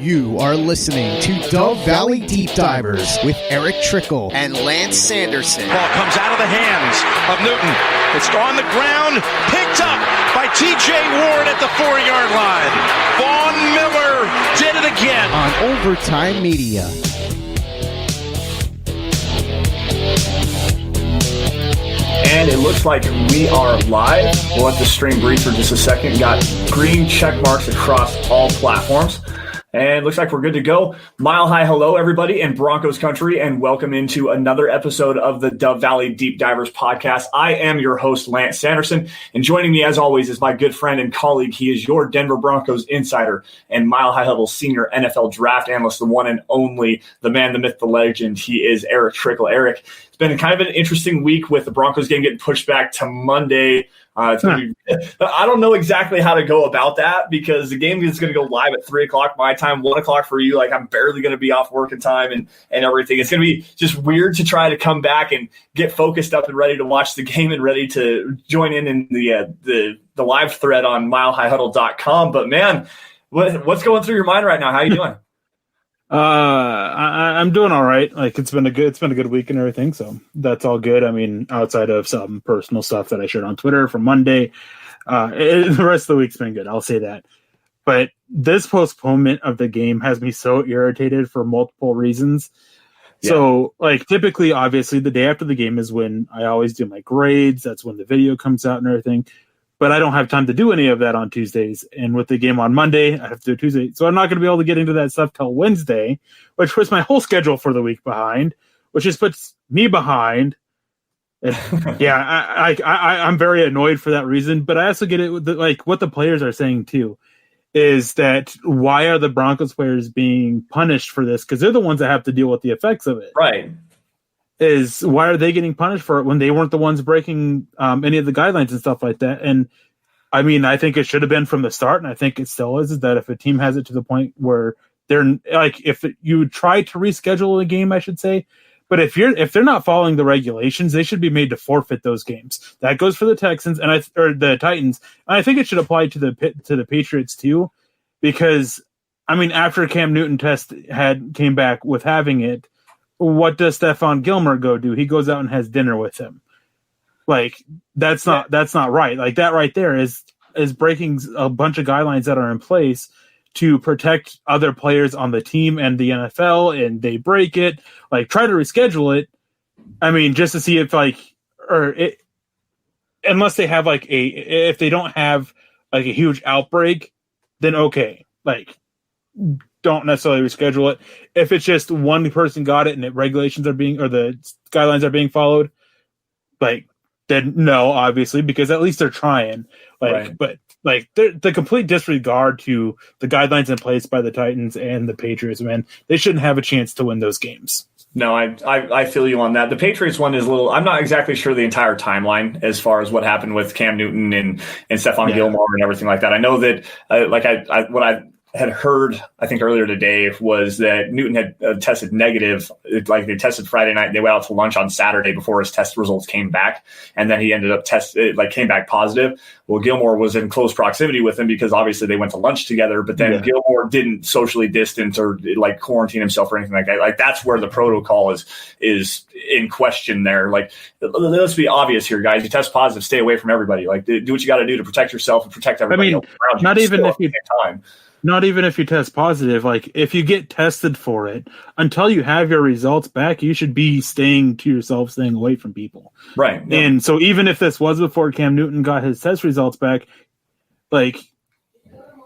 You are listening to Dove Valley Deep Divers with Erick Trickel and Lance Sanderson. Ball comes out of the hands of Newton. It's on the ground, picked up by T.J. Ward at the 4-yard line. Vaughn Miller did it again. On Overtime Media. And it looks like we are live. We'll let the stream breathe for just a second. Got green check marks across all platforms. And looks like we're good to go. Mile high hello, everybody, in Broncos country, and welcome into another episode of the Dove Valley Deep Divers podcast. I am your host, Lance Sanderson, and joining me, as always, is my good friend and colleague. He is your Denver Broncos insider and Mile High Level senior NFL draft analyst, the one and only, the man, the myth, the legend. He is Erick Trickel. Erick, it's been kind of an interesting week with the Broncos game getting pushed back to Monday. I don't know exactly how to go about that because the game is going to go live at 3 o'clock my time, 1 o'clock for you. Like, I'm barely going to be off work in time and everything. It's going to be just weird to try to come back and get focused up and ready to watch the game and ready to join in the live thread on milehighhuddle.com. But man, what's going through your mind right now? How are you doing? I'm doing all right. Like, it's been a good week and everything, so that's all good. I mean, outside of some personal stuff that I shared on Twitter from Monday, the rest of the week's been good. I'll say that. But this postponement of the game has me so irritated for multiple reasons. Yeah. So, like, typically, obviously, the day after the game is when I always do my grades. That's when the video comes out and everything. But I don't have time to do any of that on Tuesdays. And with the game on Monday, I have to do Tuesday. So I'm not going to be able to get into that stuff till Wednesday, which puts my whole schedule for the week behind, which just puts me behind. And yeah, I'm very annoyed for that reason. But I also get it with what the players are saying too, is that why are the Broncos players being punished for this? Because they're the ones that have to deal with the effects of it. Right. Is why are they getting punished for it when they weren't the ones breaking any of the guidelines and stuff like that? And I mean, I think it should have been from the start, and I think it still is that if a team has it to the point where they're like, if you try to reschedule a game, I should say, but if they're not following the regulations, they should be made to forfeit those games. That goes for the Texans or the Titans, and I think it should apply to the Patriots too, because I mean, after Cam Newton came back with having it. What does Stephon Gilmore go do? He goes out and has dinner with him. Like, that's not right. Like, that right there is breaking a bunch of guidelines that are in place to protect other players on the team and the NFL, and they break it. Like, try to reschedule it. I mean, just to see if unless they have if they don't have like a huge outbreak, then okay. Like, don't necessarily reschedule it. If it's just one person got it and the regulations are being, or the guidelines are being followed, like, then no, obviously, because at least they're trying. Right. But like, the complete disregard to the guidelines in place by the Titans and the Patriots, man, they shouldn't have a chance to win those games. No, I feel you on that. The Patriots one is I'm not exactly sure the entire timeline as far as what happened with Cam Newton and Stephon Gilmore and everything like that. I know that what I had heard, I think earlier today, was that Newton had tested negative. Like, they tested Friday night, they went out to lunch on Saturday before his test results came back, and then he ended up came back positive. Well, Gilmore was in close proximity with him because obviously they went to lunch together, but then Gilmore didn't socially distance or like quarantine himself or anything like that. Like, that's where the protocol is in question there. Like, let's be obvious here, guys. You test positive, stay away from everybody. Like, do what you got to do to protect yourself and protect everybody else around you. Not even if you test positive, like, if you get tested for it, until you have your results back, you should be staying to yourself, staying away from people. Right. Yeah. And so even if this was before Cam Newton got his test results back, like,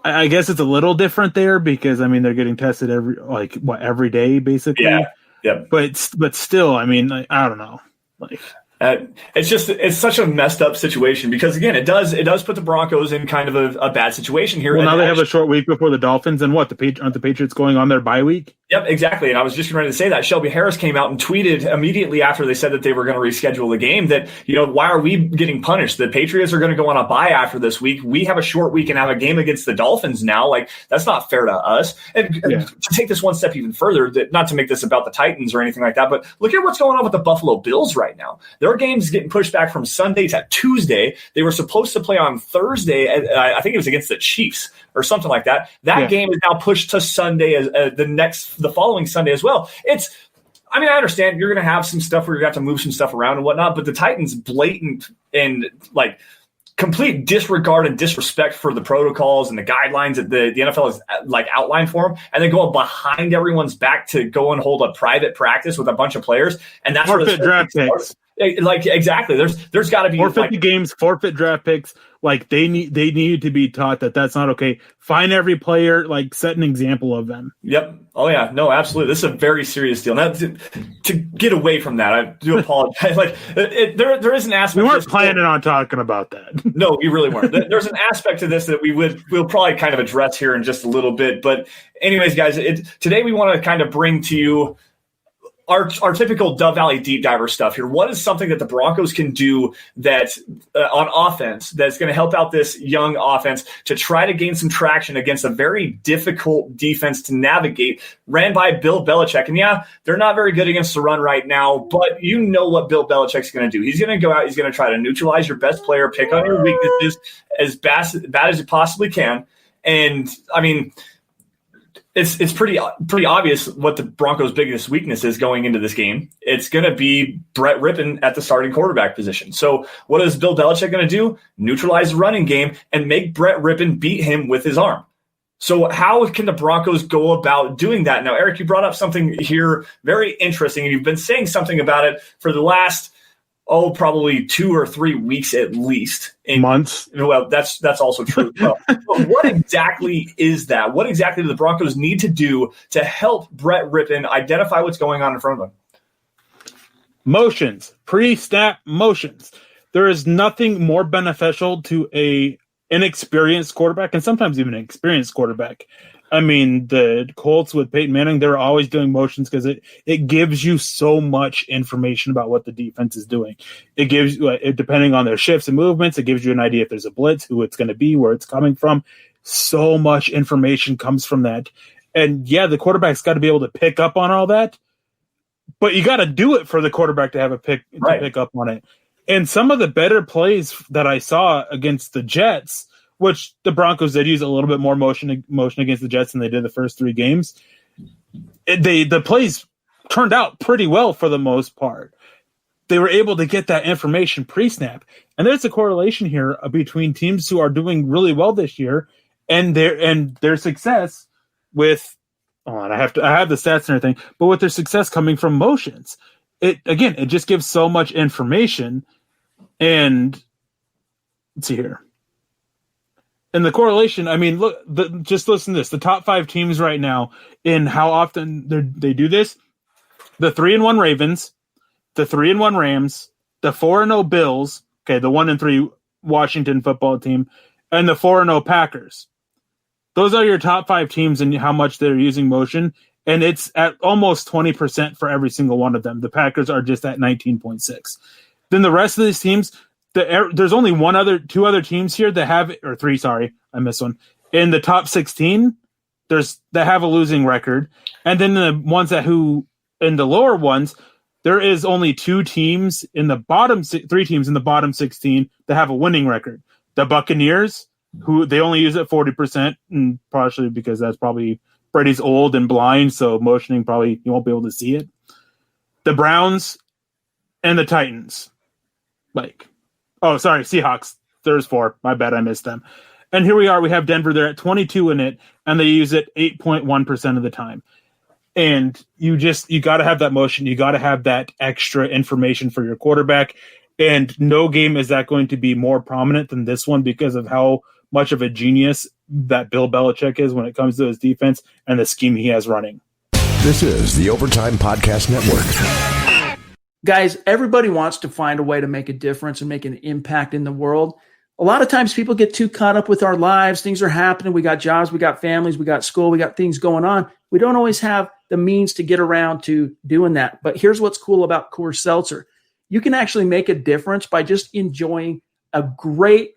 I guess it's a little different there because, I mean, they're getting tested every day, basically. Yeah. But still, I mean, I don't know. Like, it's such a messed up situation because, again, it does put the Broncos in kind of a bad situation here. Well, now they have a short week before the Dolphins, and aren't the Patriots going on their bye week? Yep, exactly. And I was just ready to say that. Shelby Harris came out and tweeted immediately after they said that they were going to reschedule the game that, why are we getting punished? The Patriots are going to go on a bye after this week. We have a short week and have a game against the Dolphins now. Like, that's not fair to us. And to take this one step even further, not to make this about the Titans or anything like that, but look at what's going on with the Buffalo Bills right now. They're Their game's getting pushed back from Sunday to Tuesday. They were supposed to play on Thursday. I think it was against the Chiefs or something like that. That game is now pushed to Sunday, the following Sunday as well. I understand you're going to have some stuff where you have to move some stuff around and whatnot, but the Titans blatant and complete disregard and disrespect for the protocols and the guidelines that the NFL has outlined for them, and then go behind everyone's back to go and hold a private practice with a bunch of players, and that's forfeit draft picks. Exactly. There's got to be forfeit games, forfeit draft picks. They need to be taught that that's not okay. Find every player, set an example of them. Yep. Oh yeah. No, absolutely. This is a very serious deal. Now, to get away from that, I do apologize. There is an aspect. We weren't planning on talking about that. No, we really weren't. There's an aspect to this that we'll probably kind of address here in just a little bit. But anyways, guys, today we want to kind of bring to you our typical Dove Valley deep diver stuff here. What is something that the Broncos can do that on offense that's going to help out this young offense to try to gain some traction against a very difficult defense to navigate, ran by Bill Belichick? And yeah, they're not very good against the run right now, but you know what Bill Belichick's going to do. He's going to go out, he's going to try to neutralize your best player, pick on your weaknesses as bad as you possibly can. And it's pretty obvious what the Broncos' biggest weakness is going into this game. It's going to be Brett Rippon at the starting quarterback position. So what is Bill Belichick going to do? Neutralize the running game and make Brett Rippon beat him with his arm. So how can the Broncos go about doing that? Now, Eric, you brought up something here very interesting, and you've been saying something about it for the last probably 2 or 3 weeks at least. Months. Well, that's also true. But what exactly is that? What exactly do the Broncos need to do to help Brett Rippon identify what's going on in front of them? Motions, pre-snap motions. There is nothing more beneficial to a inexperienced quarterback, and sometimes even an experienced quarterback. The Colts with Peyton Manning, they're always doing motions because it gives you so much information about what the defense is doing. It gives you, depending on their shifts and movements, it gives you an idea if there's a blitz, who it's going to be, where it's coming from. So much information comes from that. And yeah, the quarterback's got to be able to pick up on all that, but you got to do it for the quarterback to have pick up on it. And some of the better plays that I saw against the Jets, which the Broncos did use a little bit more motion against the Jets than they did the first 3 games. The plays turned out pretty well for the most part. They were able to get that information pre-snap. And there's a correlation here between teams who are doing really well this year and their success with I have the stats and everything, but with their success coming from motions. It just gives so much information. And let's see here. And the correlation, just listen to this. The top 5 teams right now in how often they do this, the 3-1 Ravens, the 3-1 Rams, the 4-0 Bills, the 1-3 Washington football team, and the 4-0 Packers. Those are your top 5 teams and how much they're using motion, and it's at almost 20% for every single one of them. The Packers are just at 19.6. Then the rest of these teams, there's only 2 other teams here that have, or 3, sorry, I missed one. In the top 16, that have a losing record. And then the ones in the lower ones, there is only 2 teams in the bottom, 3 teams in the bottom 16 that have a winning record. The Buccaneers, who they only use it 40%, and partially because that's probably Brady's old and blind, so motioning probably you won't be able to see it. The Browns and the Titans. Seahawks. There's 4. My bad, I missed them. And here we are. We have Denver. They're at 22 in it, and they use it 8.1% of the time. And you got to have that motion. You got to have that extra information for your quarterback. And no game is that going to be more prominent than this one because of how much of a genius that Bill Belichick is when it comes to his defense and the scheme he has running. This is the Overtime Podcast Network. Guys, everybody wants to find a way to make a difference and make an impact in the world. A lot of times people get too caught up with our lives. Things are happening. We got jobs, we got families, we got school, we got things going on. We don't always have the means to get around to doing that. But here's what's cool about Coors Seltzer. You can actually make a difference by just enjoying a great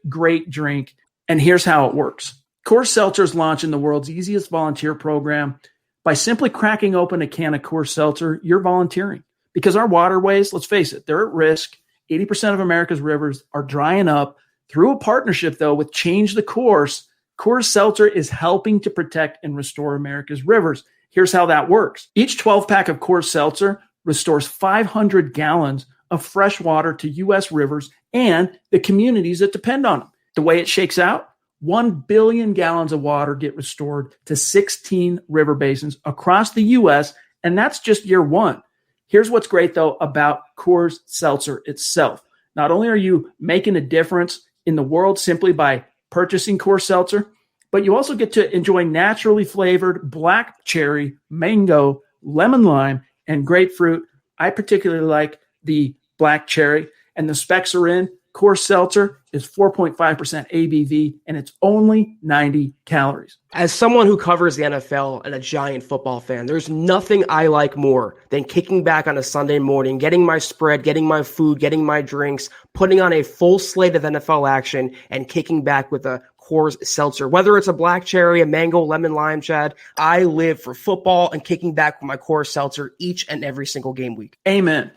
drink. And here's how it works. Coors Seltzer is launching the world's easiest volunteer program. By simply cracking open a can of Coors Seltzer, you're volunteering. Because our waterways, let's face it, they're at risk 80% of America's rivers are drying up. Through a partnership, though, with Change the Course, Coors Seltzer is helping to protect and restore America's rivers. Here's how that works. Each 12-pack of Coors Seltzer restores 500 gallons of fresh water to U.S. rivers and the communities that depend on them. The way it shakes out, 1 billion gallons of water get restored to 16 river basins across the U.S., and that's just year one. Here's what's great, though, about Coors Seltzer itself. Not only are you making a difference in the world simply by purchasing Coors Seltzer, but you also get to enjoy naturally flavored black cherry, mango, lemon lime, and grapefruit. I particularly like the black cherry, and the specs are in. Coors Seltzer is 4.5% ABV, and it's only 90 calories. As someone who covers the NFL and a giant football fan, there's nothing I like more than kicking back on a Sunday morning, getting my spread, getting my food, getting my drinks, putting on a full slate of NFL action, and kicking back with a Coors Seltzer. Whether it's a black cherry, a mango, lemon, lime, Chad, I live for football and kicking back with my Coors Seltzer each and every single game week. Amen.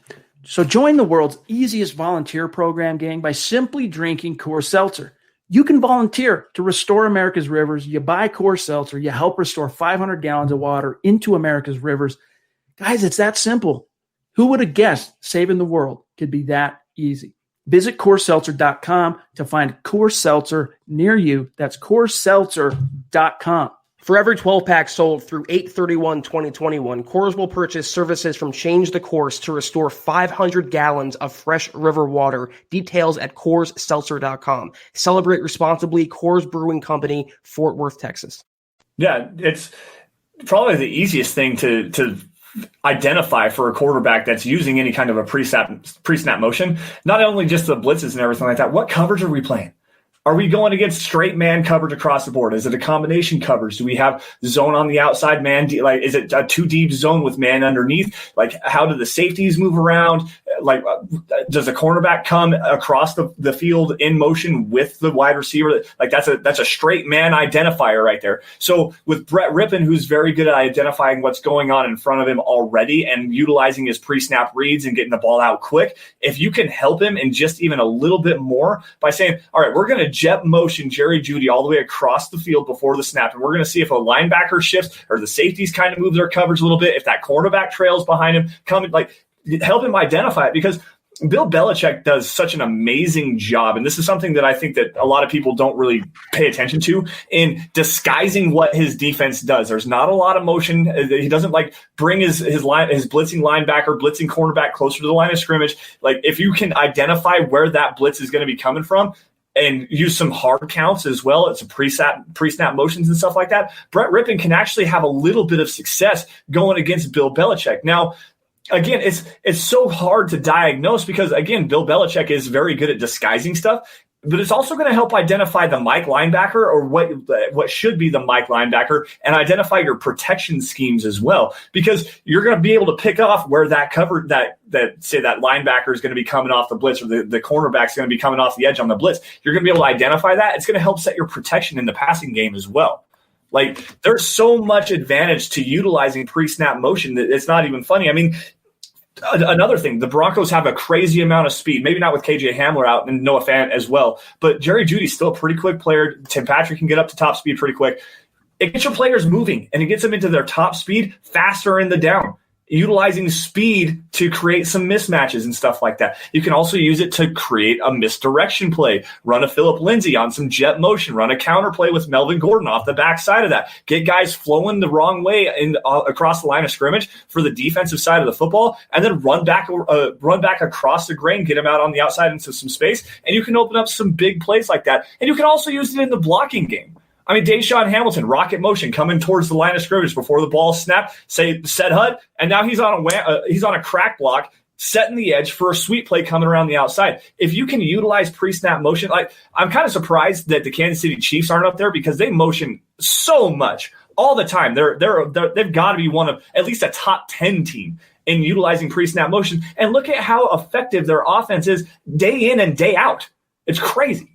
So join the world's easiest volunteer program, gang, by simply drinking Coors Seltzer. You can volunteer to restore America's rivers. You buy Coors Seltzer, you help restore 500 gallons of water into America's rivers. Guys, it's that simple. Who would have guessed saving the world could be that easy? Visit CoorsSeltzer.com to find Coors Seltzer near you. That's CoorsSeltzer.com. For every 12-pack sold through 8/31/2021, Coors will purchase services from Change the Course to restore 500 gallons of fresh river water. Details at CoorsSeltzer.com. Celebrate responsibly. Coors Brewing Company, Fort Worth, Texas. Yeah, it's probably the easiest thing to identify for a quarterback that's using any kind of a pre-snap motion. Not only just the blitzes and everything like that. What coverage are we playing? Are we going against straight man coverage across the board? Is it a combination coverage? Do we have zone on the outside, man? Like, is it a too deep zone with man underneath? Like, how do the safeties move around? Like, does a cornerback come across the field in motion with the wide receiver? Like, that's a straight man identifier right there. So with Brett Rippon, who's very good at identifying what's going on in front of him already and utilizing his pre-snap reads and getting the ball out quick, if you can help him in just even a little bit more by saying, all right, we're going to jet motion Jerry Jeudy all the way across the field before the snap, and we're going to see if a linebacker shifts or the safeties kind of move their coverage a little bit, if that cornerback trails behind him, help him identify it, because Bill Belichick does such an amazing job, and this is something that I think that a lot of people don't really pay attention to, in disguising what his defense does. There's not a lot of motion. He doesn't bring his blitzing linebacker, blitzing cornerback closer to the line of scrimmage. Like, if you can identify where that blitz is going to be coming from, and use some hard counts as well. It's a pre-snap motions and stuff like that. Brett Rippon can actually have a little bit of success going against Bill Belichick. Now, again, it's so hard to diagnose because, again, Bill Belichick is very good at disguising stuff, but it's also going to help identify the Mike linebacker, or what should be the Mike linebacker, and identify your protection schemes as well, because you're going to be able to pick off where that cover that say that linebacker is going to be coming off the blitz, or the cornerback is going to be coming off the edge on the blitz. You're going to be able to identify that. It's going to help set your protection in the passing game as well. Like, there's so much advantage to utilizing pre-snap motion that it's not even funny. I mean, another thing, the Broncos have a crazy amount of speed, maybe not with KJ Hamler out and Noah Fant as well, but Jerry Jeudy's still a pretty quick player. Tim Patrick can get up to top speed pretty quick. It gets your players moving, and it gets them into their top speed faster in the down, utilizing speed to create some mismatches and stuff like that. You can also use it to create a misdirection play, run a Phillip Lindsay on some jet motion, run a counter play with Melvin Gordon off the backside of that, get guys flowing the wrong way across the line of scrimmage for the defensive side of the football, and then run back across the grain, get them out on the outside into some space, and you can open up some big plays like that. And you can also use it in the blocking game. I mean, Deshaun Hamilton, rocket motion, coming towards the line of scrimmage before the ball snapped, set HUD, and now he's on a crack block, setting the edge for a sweep play coming around the outside. If you can utilize pre-snap motion, I'm kind of surprised that the Kansas City Chiefs aren't up there, because they motion so much all the time. They've got to be one of at least a top 10 team in utilizing pre-snap motion. And look at how effective their offense is day in and day out. It's crazy.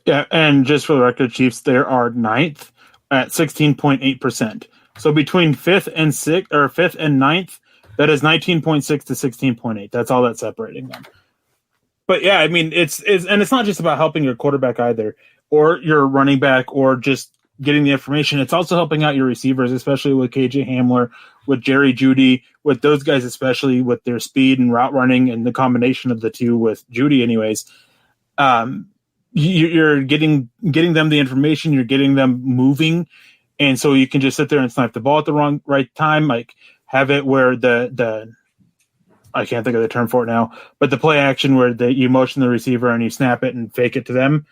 Yeah, and just for the record, Chiefs, they are 9th at 16.8%. So between 5th and 9th, that is 19.6 to 16.8. That's all that's separating them. But yeah, I mean, it's and it's not just about helping your quarterback either, or your running back, or just getting the information. It's also helping out your receivers, especially with KJ Hamler, with Jerry Jeudy, with those guys, especially with their speed and route running and the combination of the two with Jeudy anyways. You're getting them the information, you're getting them moving. And so you can just sit there and snipe the ball at the right time, like have it where the I can't think of the term for it now, but the play action where you motion the receiver and you snap it and fake it to them.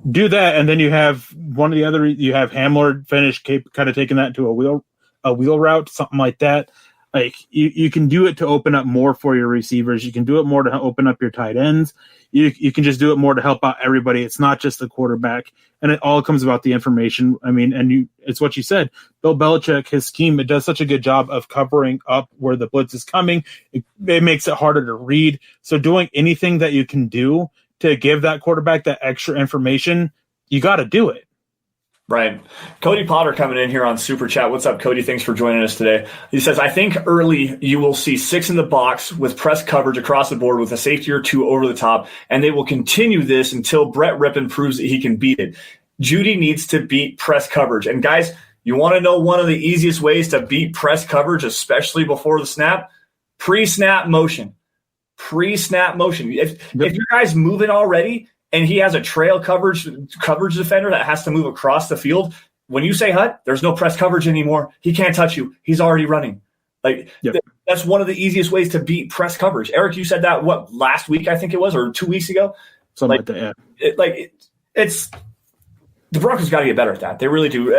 Do that, and then you have one of the other. You have Hamler finish, kind of taking that to a wheel route, something like that. Like you can do it to open up more for your receivers. You can do it more to open up your tight ends. You can just do it more to help out everybody. It's not just the quarterback, and it all comes about the information. I mean, it's what you said. Bill Belichick, his scheme, it does such a good job of covering up where the blitz is coming. It makes it harder to read. So doing anything that you can do to give that quarterback that extra information, you got to do it. Right. Cody Potter coming in here on Super Chat. What's up, Cody? Thanks for joining us today. He says, I think early you will see 6 in the box with press coverage across the board with a safety or 2 over the top, and they will continue this until Brett Rippon proves that he can beat it. Jeudy needs to beat press coverage. And guys, you want to know one of the easiest ways to beat press coverage, especially before the snap? Pre-snap motion. Pre-snap motion. If your guy's moving already and he has a trail coverage defender that has to move across the field, when you say hut, there's no press coverage anymore. He can't touch you. He's already running. That's one of the easiest ways to beat press coverage. Eric, you said that last week I think it was, or 2 weeks ago. Something like that. Yeah. It's the Broncos got to get better at that. They really do.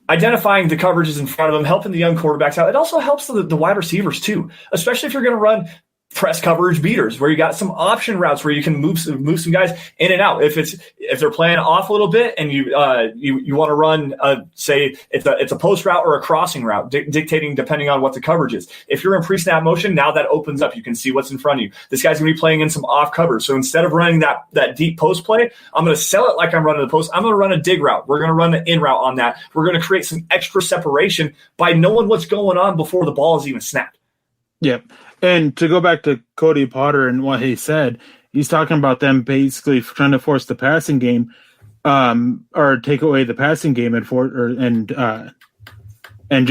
Identifying the coverages in front of them, helping the young quarterbacks out. It also helps the wide receivers too, especially if you're going to run press coverage beaters where you got some option routes where you can move some guys in and out. If they're playing off a little bit and you want to run say it's a post route or a crossing route, dictating depending on what the coverage is. If you're in pre-snap motion, now that opens up. You can see what's in front of you. This guy's going to be playing in some off coverage. So instead of running that deep post play, I'm going to sell it like I'm running the post. I'm going to run a dig route. We're going to run the in route on that. We're going to create some extra separation by knowing what's going on before the ball is even snapped. Yep. And to go back to Cody Potter and what he said, he's talking about them basically trying to force the passing game, or take away the passing game and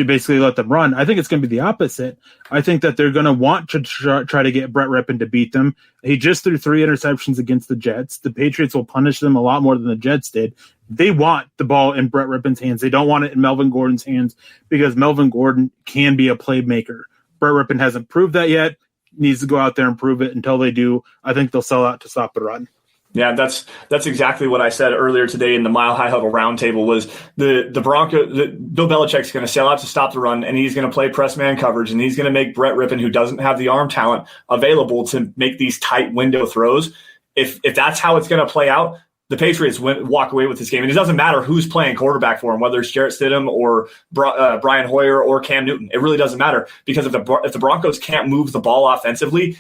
basically let them run. I think it's going to be the opposite. I think that they're going to want to try to get Brett Rippon to beat them. He just threw 3 interceptions against the Jets. The Patriots will punish them a lot more than the Jets did. They want the ball in Brett Rippon's hands. They don't want it in Melvin Gordon's hands because Melvin Gordon can be a playmaker. Brett Rippon hasn't proved that yet. Needs to go out there and prove it. Until they do, I think they'll sell out to stop the run. Yeah, that's exactly what I said earlier today in the Mile High Huddle roundtable. Was the Bill Belichick's going to sell out to stop the run, and he's going to play press man coverage, and he's going to make Brett Rippon, who doesn't have the arm talent, available to make these tight window throws. If that's how it's going to play out, the Patriots walk away with this game. And it doesn't matter who's playing quarterback for them, whether it's Jarrett Stidham or Brian Hoyer or Cam Newton. It really doesn't matter because if the Broncos can't move the ball offensively,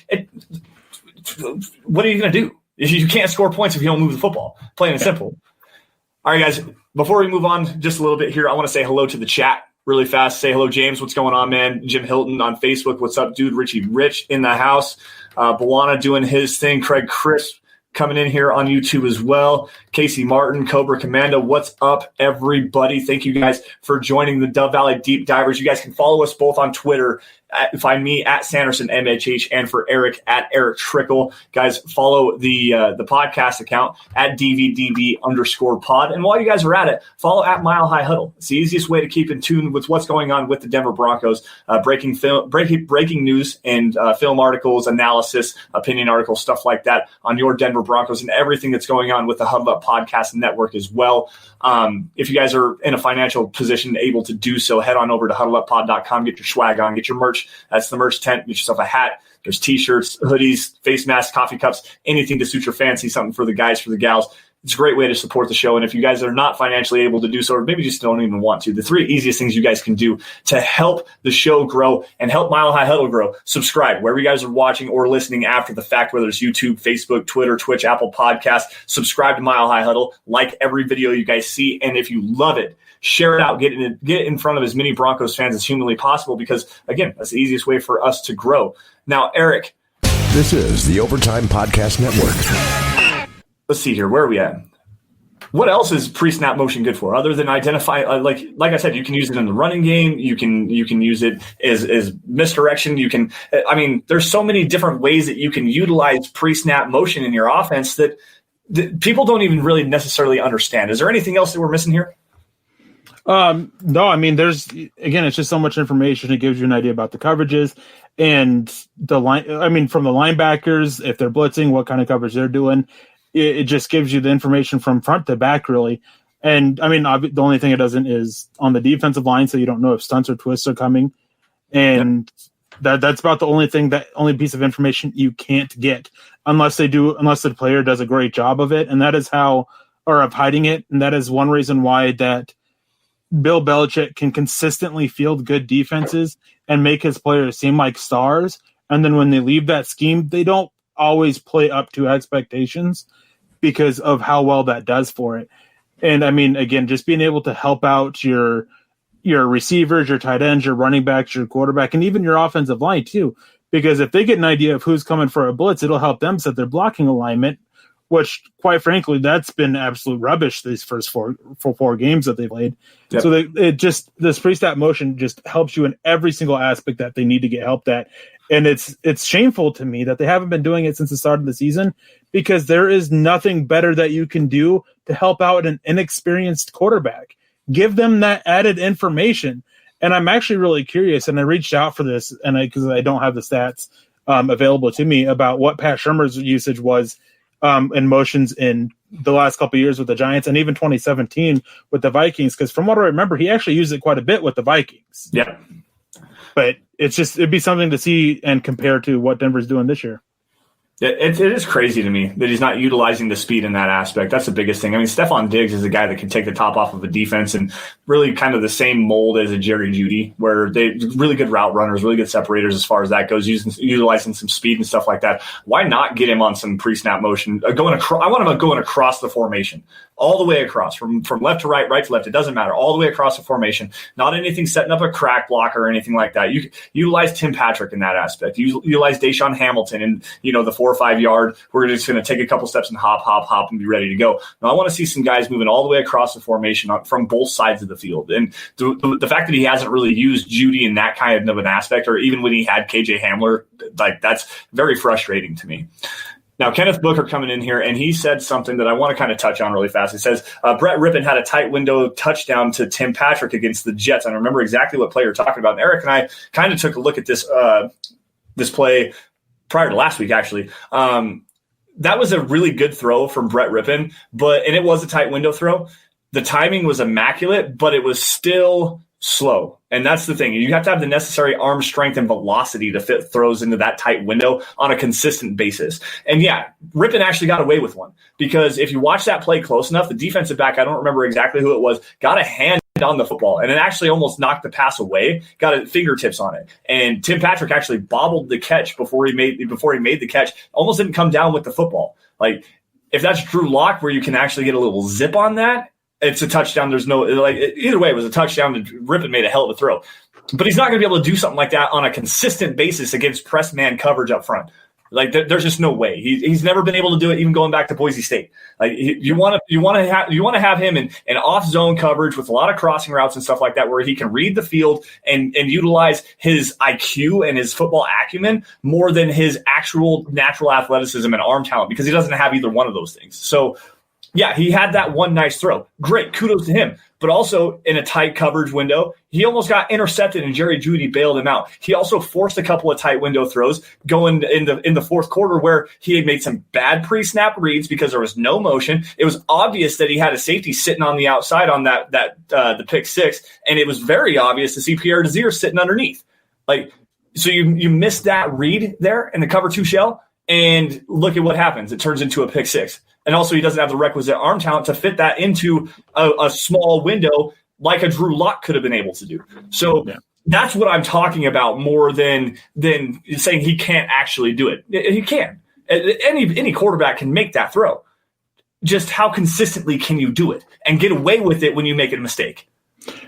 what are you going to do? You can't score points if you don't move the football. Plain and simple. All right, guys, before we move on just a little bit here, I want to say hello to the chat really fast. Say hello, James. What's going on, man? Jim Hilton on Facebook. What's up, dude? Richie Rich in the house. Bawana doing his thing. Craig Chris coming in here on YouTube as well. Casey Martin, Cobra Commando. What's up, everybody? Thank you guys for joining the Dove Valley Deep Divers. You guys can follow us both on Twitter. Find me at Sanderson MHH and for Eric at Erick Trickel. Guys, follow the podcast account at DVDD_pod. And while you guys are at it, follow at Mile High Huddle. It's the easiest way to keep in tune with what's going on with the Denver Broncos. Breaking news and film articles, analysis, opinion articles, stuff like that on your Denver Broncos and everything that's going on with the Huddle Up Podcast Network as well. If you guys are in a financial position able to do so, head on over to huddleuppod.com, get your swag on, get your merch. That's the merch tent. Get yourself a hat. There's T-shirts, hoodies, face masks, coffee cups, anything to suit your fancy, something for the guys, for the gals. It's a great way to support the show. And if you guys are not financially able to do so, or maybe just don't even want to, the 3 easiest things you guys can do to help the show grow and help Mile High Huddle grow: subscribe wherever you guys are watching or listening after the fact, whether it's YouTube, Facebook, Twitter, Twitch, Apple Podcasts. Subscribe to Mile High Huddle. Like every video you guys see. And if you love it, share it out. Get it in front of as many Broncos fans as humanly possible because, again, that's the easiest way for us to grow. Now, Eric, This is the Overtime Podcast Network. Let's see here. Where are we at? What else is pre-snap motion good for, other than identify? Like I said, you can use it in the running game. You can use it as misdirection. There's so many different ways that you can utilize pre-snap motion in your offense that people don't even really necessarily understand. Is there anything else that we're missing here? No, it's just so much information. It gives you an idea about the coverages and the line. From the linebackers, if they're blitzing, what kind of coverage they're doing. It just gives you the information from front to back, really. And the only thing it doesn't is on the defensive line, so you don't know if stunts or twists are coming. And that's about the only piece of information you can't get unless the player does a great job of it. And that is of hiding it. And that is one reason why that Bill Belichick can consistently field good defenses and make his players seem like stars. And then when they leave that scheme, they don't always play up to expectations because of how well that does for it. And again, just being able to help out your receivers, your tight ends, your running backs, your quarterback, and even your offensive line too. Because if they get an idea of who's coming for a blitz, it'll help them set their blocking alignment, which quite frankly, that's been absolute rubbish these first four games that they played. Yep. So this pre-snap motion just helps you in every single aspect that they need to get helped at. And it's shameful to me that they haven't been doing it since the start of the season, because there is nothing better that you can do to help out an inexperienced quarterback. Give them that added information. And I'm actually really curious, and I reached out for this, and because I don't have the stats available to me about what Pat Shurmur's usage was in motions in the last couple of years with the Giants, and even 2017 with the Vikings. Because from what I remember, he actually used it quite a bit with the Vikings. Yeah. But it'd be something to see and compare to what Denver's doing this year. It is crazy to me that he's not utilizing the speed in that aspect. That's the biggest thing. Stephon Diggs is a guy that can take the top off of a defense, and really kind of the same mold as a Jerry Jeudy, where they really good route runners, really good separators as far as that goes, utilizing some speed and stuff like that. Why not get him on some pre-snap motion? I want him going across the formation, all the way across, from left to right, right to left. It doesn't matter. All the way across the formation. Not anything setting up a crack block or anything like that. You utilize Tim Patrick in that aspect. You utilize Deshaun Hamilton in the 4 or 5 yard. We're just going to take a couple steps and hop, and be ready to go. Now, I want to see some guys moving all the way across the formation from both sides of the field. And the fact that he hasn't really used Jeudy in that kind of an aspect, or even when he had KJ Hamler, that's very frustrating to me. Now, Kenneth Booker coming in here, and he said something that I want to kind of touch on really fast. He says, Brett Rippon had a tight window touchdown to Tim Patrick against the Jets. I remember exactly what play you're talking about. And Eric and I kind of took a look at this play prior to last week, actually. That was a really good throw from Brett Rippon, and it was a tight window throw. The timing was immaculate, but it was still slow. And that's the thing. You have to have the necessary arm strength and velocity to fit throws into that tight window on a consistent basis. And yeah, Rippon actually got away with one, because if you watch that play close enough, the defensive back, I don't remember exactly who it was, got a hand on the football, and it actually almost knocked the pass away, got a fingertips on it. And Tim Patrick actually bobbled the catch before he made the catch, almost didn't come down with the football. Like, if that's Drew Lock, where you can actually get a little zip on that, it's a touchdown. There's no, either way, it was a touchdown. Rippon made a hell of a throw. But he's not going to be able to do something like that on a consistent basis against press man coverage up front. There's just no way. He's never been able to do it, even going back to Boise State. You want to have him in off zone coverage with a lot of crossing routes and stuff like that, where he can read the field and utilize his IQ and his football acumen more than his actual natural athleticism and arm talent, because he doesn't have either one of those things. So, yeah, he had that one nice throw. Great, kudos to him. But also in a tight coverage window, he almost got intercepted and Jerry Jeudy bailed him out. He also forced a couple of tight window throws going in the fourth quarter, where he had made some bad pre-snap reads because there was no motion. It was obvious that he had a safety sitting on the outside on the pick six, and it was very obvious to see Pierre Desir sitting underneath. So you missed that read there in the cover two shell, and look at what happens. It turns into a pick six. And also, he doesn't have the requisite arm talent to fit that into a small window like a Drew Lock could have been able to do. So That's what I'm talking about, more than saying he can't actually do it. He can. Any quarterback can make that throw. Just how consistently can you do it and get away with it when you make a mistake?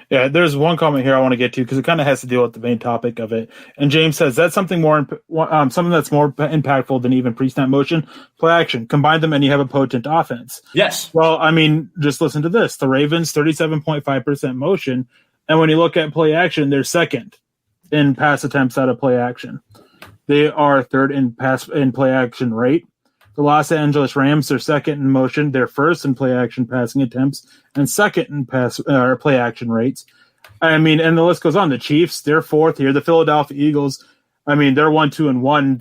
Yeah, there's one comment here I want to get to because it kind of has to deal with the main topic of it. And James says that's something something that's more impactful than even pre-snap motion, play action. Combine them and you have a potent offense. Yes. Well, I mean, just listen to this. The Ravens 37.5% motion, and when you look at play action, they're second in pass attempts out of play action. They are third in play action rate. The Los Angeles Rams are second in motion. They're first in play action passing attempts and second in play action rates. I mean, and the list goes on. The Chiefs, they're fourth here. The Philadelphia Eagles, I mean, they're 1-2-1.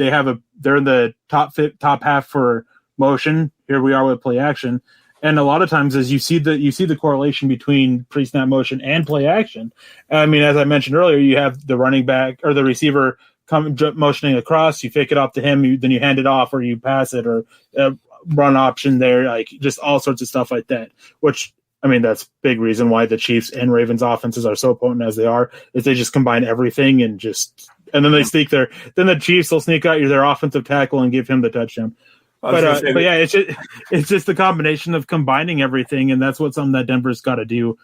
They're in the top half for motion. Here we are with play action. And a lot of times, as you see the correlation between pre-snap motion and play action. I mean, as I mentioned earlier, you have the running back or the receiver motioning across, you fake it off to him, then you hand it off or you pass it or run option there, like just all sorts of stuff like that, which, I mean, that's big reason why the Chiefs and Ravens offenses are so potent as they are, is they just combine everything and then they sneak then the Chiefs will sneak out their offensive tackle and give him the touchdown. But yeah, it's just the combination of combining everything, and that's something that Denver's got to do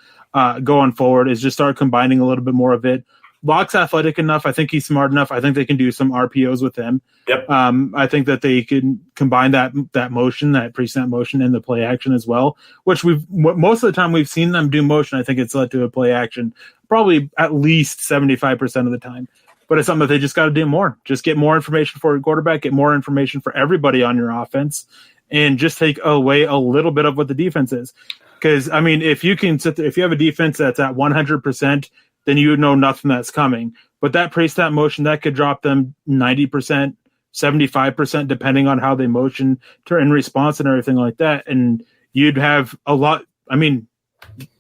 going forward, is just start combining a little bit more of it. Locke's athletic enough. I think he's smart enough. I think they can do some RPOs with him. Yep. I think that they can combine that motion, that pre-snap motion, and the play action as well, which most of the time we've seen them do motion. I think it's led to a play action probably at least 75% of the time. But it's something that they just got to do more. Just get more information for a quarterback, get more information for everybody on your offense, and just take away a little bit of what the defense is. Because, I mean, if you have a defense that's at 100%, then you know nothing that's coming. But that pre-snap motion, that could drop them 90%, 75%, depending on how they motion in response and everything like that. And you'd have a lot, I mean,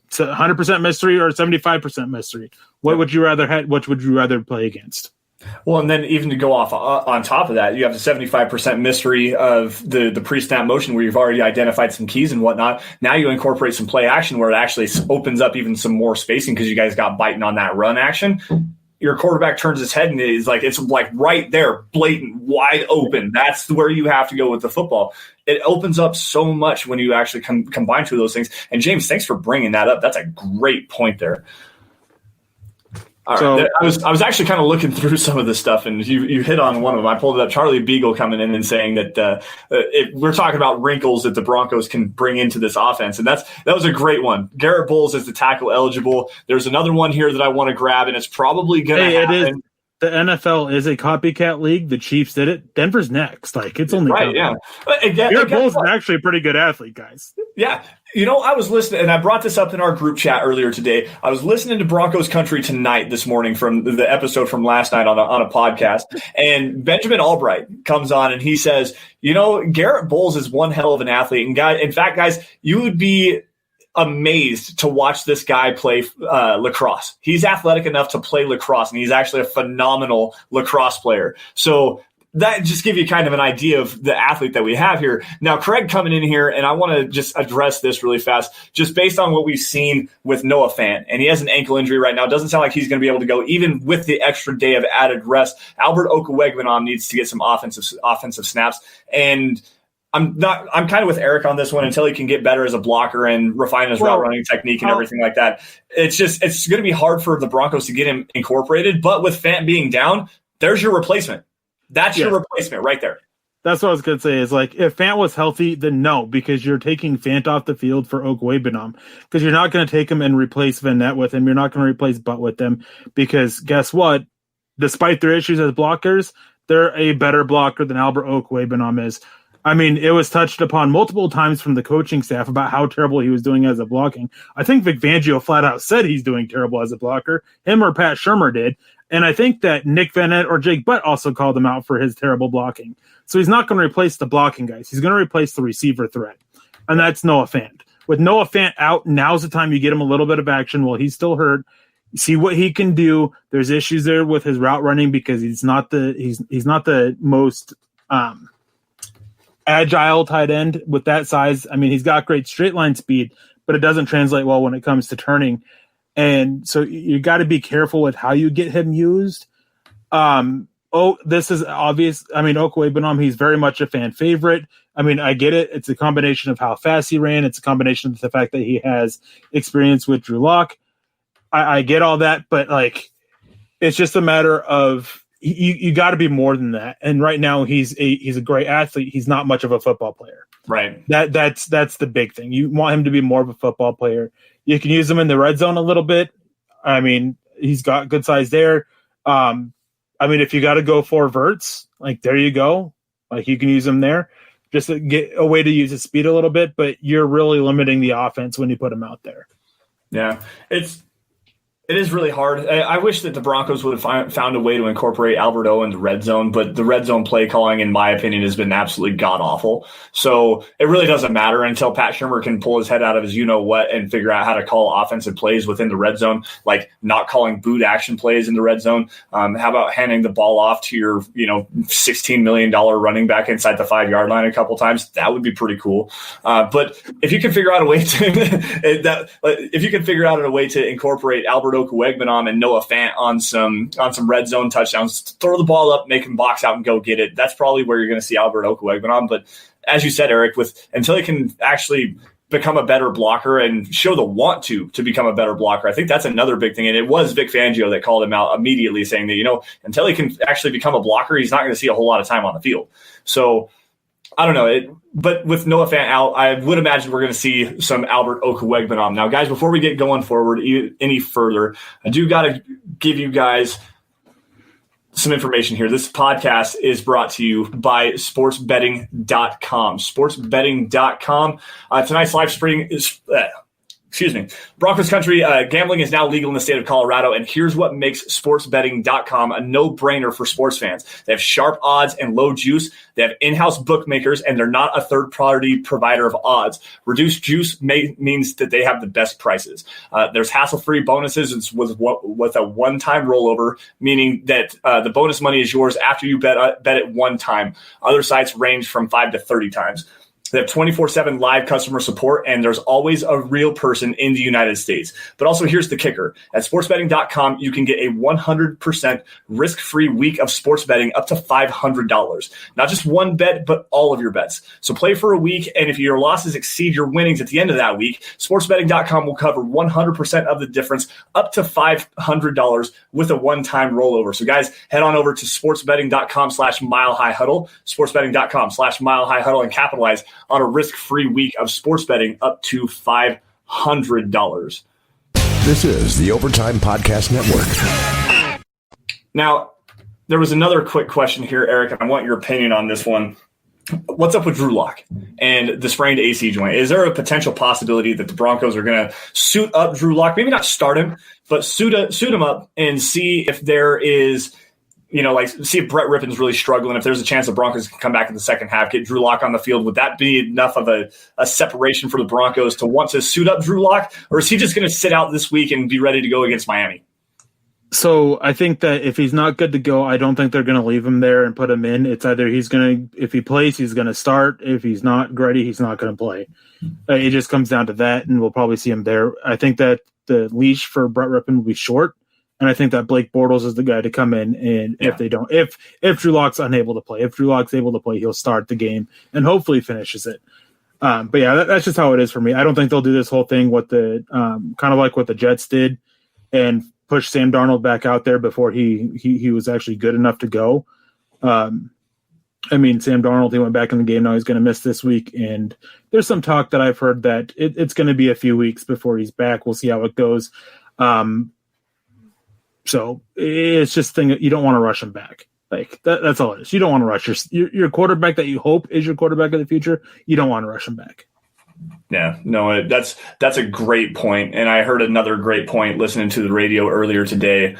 it's 100% mystery or 75% mystery. What would you rather play against? Well, and then even to go off on top of that, you have the 75% mystery of the pre-snap motion where you've already identified some keys and whatnot. Now you incorporate some play action where it actually opens up even some more spacing because you guys got biting on that run action. Your quarterback turns his head and it's like right there, blatant, wide open. That's where you have to go with the football. It opens up so much when you actually combine two of those things. And James, thanks for bringing that up. That's a great point there. All right. I was actually kind of looking through some of this stuff, and you hit on one of them. I pulled it up. Charlie Beagle coming in and saying that we're talking about wrinkles that the Broncos can bring into this offense, and that was a great one. Garrett Bowles is the tackle eligible. There's another one here that I want to grab, and it's probably going to happen. The NFL is a copycat league. The Chiefs did it. Denver's next. Like, it's only right. Yeah, Garrett Bowles is actually a pretty good athlete, guys. Yeah. You know, I was listening, and I brought this up in our group chat earlier today. I was listening to Broncos Country Tonight this morning from the episode from last night on a podcast, and Benjamin Albright comes on and he says, you know, Garrett Bowles is one hell of an athlete. And in fact, guys, you would be amazed to watch this guy play lacrosse. He's athletic enough to play lacrosse, and he's actually a phenomenal lacrosse player. So that just give you kind of an idea of the athlete that we have here. Now, Craig coming in here, and I want to just address this really fast, just based on what we've seen with Noah Fant. And he has an ankle injury right now. It doesn't sound like he's going to be able to go even with the extra day of added rest. Albert Okwuegbunam needs to get some offensive snaps. And I'm kind of with Eric on this one until he can get better as a blocker and refine his route running technique and everything like that. It's going to be hard for the Broncos to get him incorporated. But with Fant being down, there's your replacement. That's your replacement right there. That's what I was going to say is, like, if Fant was healthy, then no, because you're taking Fant off the field for Okwuegbunam, because you're not going to take him and replace Vanette with him. You're not going to replace Butt with them, because guess what? Despite their issues as blockers, they're a better blocker than Albert Okwuegbunam is. I mean, it was touched upon multiple times from the coaching staff about how terrible he was doing as a blocking. I think Vic Fangio flat out said he's doing terrible as a blocker. Him or Pat Shurmur did. And I think that Nick Vanette or Jake Butt also called him out for his terrible blocking. So he's not going to replace the blocking guys. He's going to replace the receiver threat. And that's Noah Fant. With Noah Fant out, now's the time you get him a little bit of action while he's still hurt. See what he can do. There's issues there with his route running because he's not the most agile tight end with that size. I mean, he's got great straight line speed, but it doesn't translate well when it comes to turning. And so you got to be careful with how you get him used. This is obvious. I mean, Okwuegbunam, he's very much a fan favorite. I mean, I get it. It's a combination of how fast he ran. It's a combination of the fact that he has experience with Drew Lock. I get all that, but like, it's just a matter of you got to be more than that. And right now he's a great athlete. He's not much of a football player. Right. That's the big thing. You want him to be more of a football player. You can use him in the red zone a little bit. I mean, he's got good size there. I mean, if you got to go for verts, like there you go. Like you can use him there. Just to get a way to use his speed a little bit, but you're really limiting the offense when you put him out there. Yeah, it is really hard. I wish that the Broncos would have found a way to incorporate Alberto in the red zone, but the red zone play calling, in my opinion, has been absolutely god-awful. So it really doesn't matter until Pat Shurmur can pull his head out of his you-know-what and figure out how to call offensive plays within the red zone, like not calling boot action plays in the red zone. How about handing the ball off to your $16 million running back inside the 5-yard line a couple times? That would be pretty cool. But if you can figure out a way to incorporate Alberto Kuegbanom and Noah Fant on some red zone touchdowns, throw the ball up, make him box out and go get it. That's probably where you're going to see Alberto Kuegbanom. But as you said, Eric, until he can actually become a better blocker and show the want to become a better blocker, I think that's another big thing. And it was Vic Fangio that called him out immediately, saying that, until he can actually become a blocker, he's not going to see a whole lot of time on the field. So I don't know. But with Noah Fant out, I would imagine we're going to see some Albert Okuegbanom. Now, guys, before we get going forward any further, I do got to give you guys some information here. This podcast is brought to you by sportsbetting.com. Sportsbetting.com. Tonight's live stream is... Broncos country, gambling is now legal in the state of Colorado, and here's what makes sportsbetting.com a no-brainer for sports fans. They have sharp odds and low juice. They have in-house bookmakers, and they're not a third-party provider of odds. Reduced juice means that they have the best prices. There's hassle-free bonuses with a one-time rollover, meaning that the bonus money is yours after you bet it one time. Other sites range from 5 to 30 times. They have 24/7 live customer support, and there's always a real person in the United States. But also, here's the kicker. At sportsbetting.com, you can get a 100% risk-free week of sports betting up to $500. Not just one bet, but all of your bets. So play for a week, and if your losses exceed your winnings at the end of that week, sportsbetting.com will cover 100% of the difference up to $500 with a one-time rollover. So, guys, head on over to sportsbetting.com/milehighhuddle, sportsbetting.com/milehighhuddle, and capitalize on a risk-free week of sports betting up to $500. This is the Overtime Podcast Network. Now, there was another quick question here, Eric, and I want your opinion on this one. What's up with Drew Lock and the sprained AC joint? Is there a potential possibility that the Broncos are going to suit up Drew Lock? Maybe not start him, but suit him up and see if there is – see if Brett Rippon's really struggling. If there's a chance the Broncos can come back in the second half, get Drew Lock on the field, would that be enough of a separation for the Broncos to want to suit up Drew Lock? Or is he just going to sit out this week and be ready to go against Miami? So I think that if he's not good to go, I don't think they're going to leave him there and put him in. It's either if he plays, he's going to start. If he's not ready, he's not going to play. It just comes down to that, and we'll probably see him there. I think that the leash for Brett Rippon will be short. And I think that Blake Bortles is the guy to come in, and if Drew Lock's unable to play, if Drew Lock's able to play, he'll start the game and hopefully finishes it. But yeah, that's just how it is for me. I don't think they'll do this whole thing with the kind of like what the Jets did and push Sam Darnold back out there before he was actually good enough to go. Sam Darnold, he went back in the game. Now he's going to miss this week, and there's some talk that I've heard that it's going to be a few weeks before he's back. We'll see how it goes. So it's just thing that you don't want to rush him back. Like that's all it is. You don't want to rush your quarterback that you hope is your quarterback of the future. You don't want to rush him back. Yeah, no, that's a great point. And I heard another great point listening to the radio earlier today.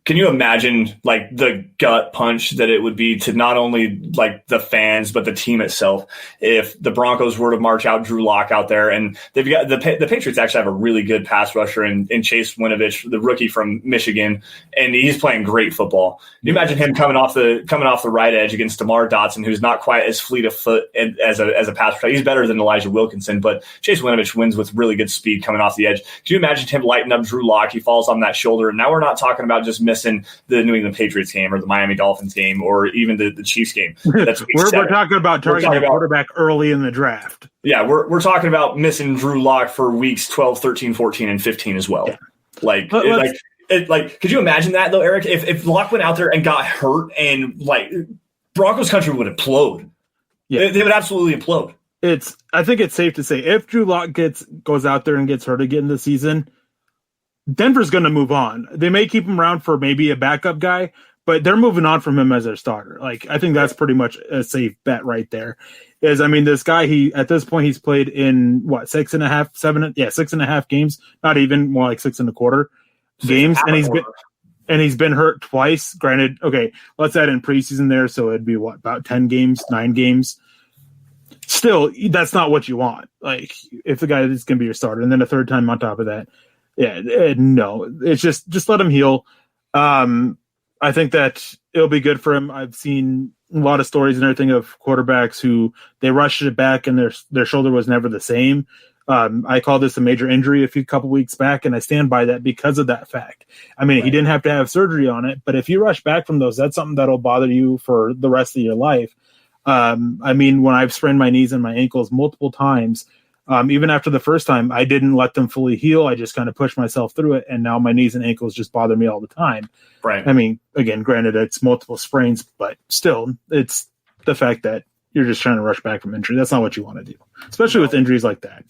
Can you imagine like the gut punch that it would be to not only like the fans, but the team itself if the Broncos were to march out Drew Lock out there? And they've got the Patriots actually have a really good pass rusher in Chase Winovich, the rookie from Michigan, and he's playing great football. Can you imagine him coming off the right edge against DeMar Dotson, who's not quite as fleet of foot as a pass rusher. He's better than Elijah Wilkinson, but Chase Winovich wins with really good speed coming off the edge. Can you imagine him lighting up Drew Lock? He falls on that shoulder, and now we're not talking about just missing the New England Patriots game or the Miami Dolphins game or even the Chiefs game. That's we're talking about targeting a quarterback early in the draft. Yeah, we're talking about missing Drew Lock for weeks 12, 13, 14, and 15 as well. Like, could you imagine that though, Eric? If Locke went out there and got hurt, and like Broncos country would implode. Yeah, they would absolutely implode. I think it's safe to say if Drew Lock goes out there and gets hurt again this season, Denver's going to move on. They may keep him around for maybe a backup guy, but they're moving on from him as their starter. Like, I think that's pretty much a safe bet right there. This guy, at this point, he's played in 6.5 games, not even, more like 6.25 games, and he's been hurt twice. Granted, okay, let's add in preseason there, so it'd be about 10 games, 9 games. Still, that's not what you want. Like, if the guy is going to be your starter, and then a third time on top of that, no, it's just let him heal. I think that it'll be good for him. I've seen a lot of stories and everything of quarterbacks who they rushed it back and their shoulder was never the same. I call this a major injury a couple weeks back, and I stand by that because of that fact. I mean, He didn't have to have surgery on it, but if you rush back from those, that's something that'll bother you for the rest of your life. When I've sprained my knees and my ankles multiple times, even after the first time, I didn't let them fully heal. I just kind of pushed myself through it, and now my knees and ankles just bother me all the time. Right. I mean, again, granted, it's multiple sprains, but still, it's the fact that you're just trying to rush back from injury. That's not what you want to do, especially with injuries like that.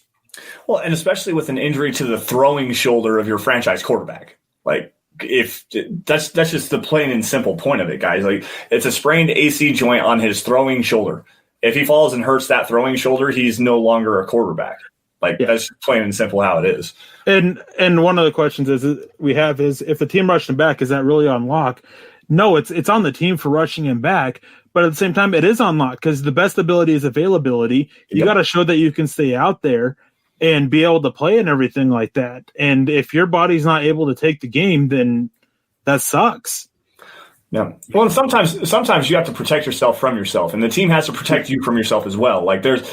Well, and especially with an injury to the throwing shoulder of your franchise quarterback. Like, if that's just the plain and simple point of it, guys. Like, it's a sprained AC joint on his throwing shoulder. If he falls and hurts that throwing shoulder, he's no longer a quarterback. That's plain and simple how it is. And one of the questions we have is if the team rushed him back, is that really on Locke? No, it's on the team for rushing him back, but at the same time, it is on Locke because the best ability is availability. You got to show that you can stay out there and be able to play and everything like that. And if your body's not able to take the game, then that sucks. Yeah. Well, and sometimes you have to protect yourself from yourself, and the team has to protect you from yourself as well. Like there's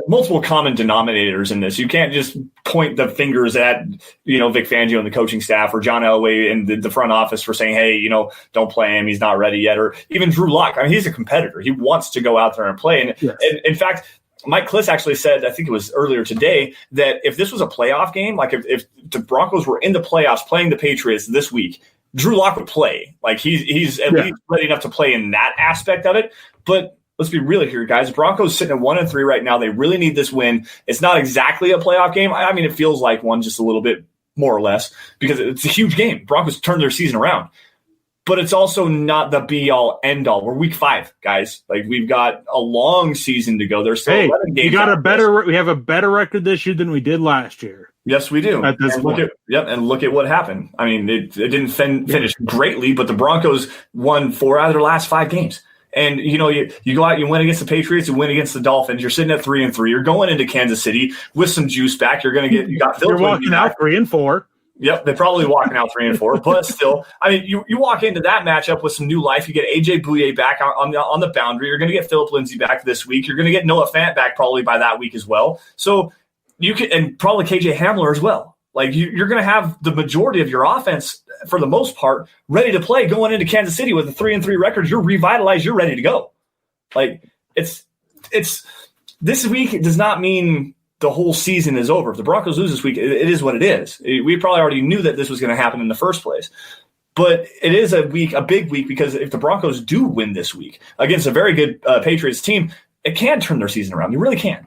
multiple common denominators in this. You can't just point the fingers at, Vic Fangio and the coaching staff or John Elway and the front office for saying, hey, don't play him. He's not ready yet. Or even Drew Lock. I mean, he's a competitor. He wants to go out there and play. And in fact, Mike Kliss actually said, I think it was earlier today, that if this was a playoff game, like if the Broncos were in the playoffs playing the Patriots this week, Drew Lock would play. Like he's at least ready enough to play in that aspect of it. But let's be real here, guys. Broncos sitting at 1-3 right now. They really need this win. It's not exactly a playoff game. I mean, it feels like one just a little bit more or less because it's a huge game. Broncos turned their season around. But it's also not the be-all, end-all. We're week 5, guys. Like, we've got a long season to go. There's still 11 games. We have a better record this year than we did last year. Yes, we do. At this point. Look at what happened. I mean, it didn't finish greatly, but the Broncos won 4 out of their last 5 games. And, you go out, you win against the Patriots, you win against the Dolphins. You're sitting at 3-3. You're going into Kansas City with some juice back. You're walking out 3-4. Yep, they're probably walking out 3-4, but still, I mean, you walk into that matchup with some new life. You get AJ Bouye back on the boundary. You're going to get Phillip Lindsay back this week. You're going to get Noah Fant back probably by that week as well. So you can, and probably KJ Hamler as well. Like you're going to have the majority of your offense for the most part ready to play going into Kansas City with a 3-3 record. You're revitalized. You're ready to go. Like it's this week does not mean the whole season is over. If the Broncos lose this week, it is what it is. We probably already knew that this was going to happen in the first place. But it is a big week, because if the Broncos do win this week against a very good Patriots team, it can turn their season around. You really can.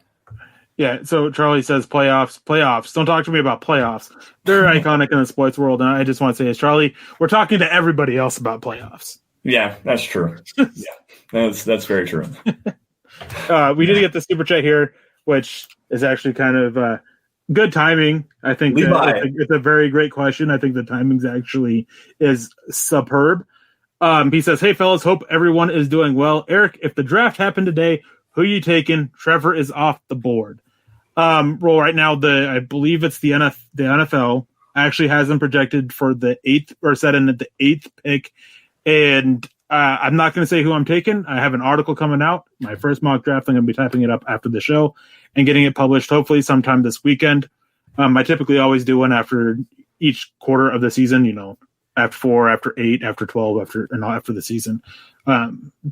Yeah, so Charlie says playoffs. Don't talk to me about playoffs. They're iconic in the sports world, and I just want to say, Charlie, we're talking to everybody else about playoffs. Yeah, that's true. Yeah, that's very true. We did get the super chat here, which is actually kind of good timing. I think it's a very great question. I think the timing's actually is superb. He says, hey, fellas, hope everyone is doing well. Eric, if the draft happened today, who are you taking? Trevor is off the board. Well, right now, I believe it's the NFL actually has him projected for the 8th, or set in at the 8th pick. And I'm not going to say who I'm taking. I have an article coming out, my first mock draft. I'm going to be typing it up after the show and getting it published hopefully sometime this weekend. I typically always do one after each quarter of the season, after 4, after 8, after 12, after the season.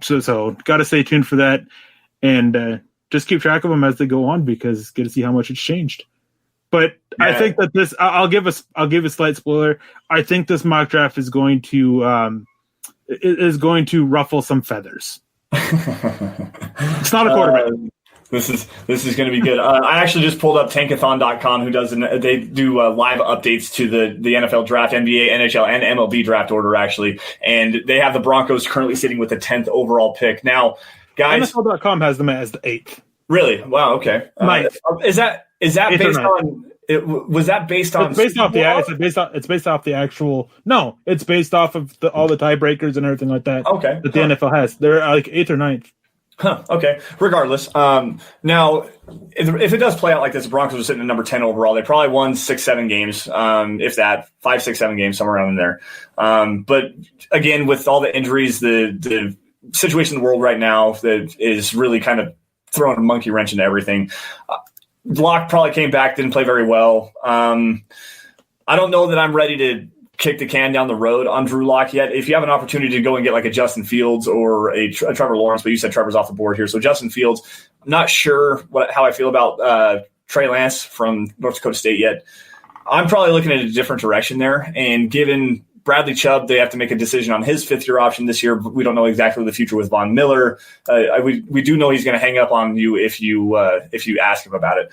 So got to stay tuned for that, and just keep track of them as they go on, because get to see how much it's changed. But I think that this, I'll give a slight spoiler. I think this mock draft is going to ruffle some feathers. It's not a quarterback. This is going to be good. I actually just pulled up Tankathon.com, who they do live updates to the NFL draft, NBA, NHL, and MLB draft order, actually. And they have the Broncos currently sitting with the 10th overall pick. Now, guys, NFL.com has them as the 8th. Really? Wow. Okay. Is that based on? Was that based on? It's based off It's based off the actual. No, it's based off of all the tiebreakers and everything like that. Okay. That the NFL has. They're like 8th or 9th. Huh. Okay. Regardless, now if it does play out like this, the Broncos are sitting at number 10 overall. They probably won 6-7 games, if that 5-6-7 games, somewhere around in there. But again, with all the injuries, the situation in the world right now that is really kind of throwing a monkey wrench into everything. Locke probably came back, didn't play very well. I don't know that I'm ready to kick the can down the road on Drew Lock yet. If you have an opportunity to go and get like a Justin Fields or a Trevor Lawrence, but you said Trevor's off the board here. So Justin Fields, I'm not sure how I feel about Trey Lance from North Dakota State yet. I'm probably looking at a different direction there. And given Bradley Chubb, they have to make a decision on his fifth-year option this year. We don't know exactly the future with Von Miller. We do know he's going to hang up on you if you ask him about it.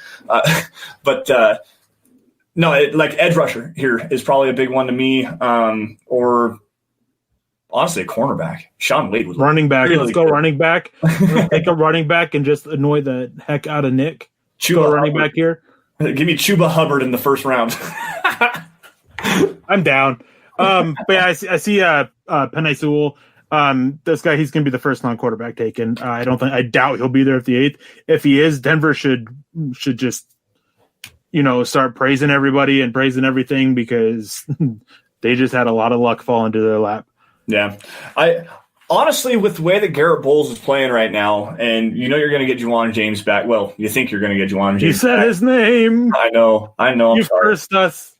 No, like edge rusher here is probably a big one to me, or honestly a cornerback. Sean Wade was running back. Really Let's go good. running back. Take a running back and just annoy the heck out of Nick. Chuba running Hubbard. back here. Give me Chuba Hubbard in the first round. I'm down. But yeah, I see Penei Sewell. This guy, he's going to be the first non-quarterback taken. I doubt he'll be there at the 8th. If he is, Denver should just start praising everybody and praising everything because they just had a lot of luck fall into their lap. Yeah. I honestly, with the way that Garrett Bowles is playing right now, and you're going to get Juwan James back. Well, you think you're going to get Juwan James You said back. his name. I know. I'm You sorry. cursed us.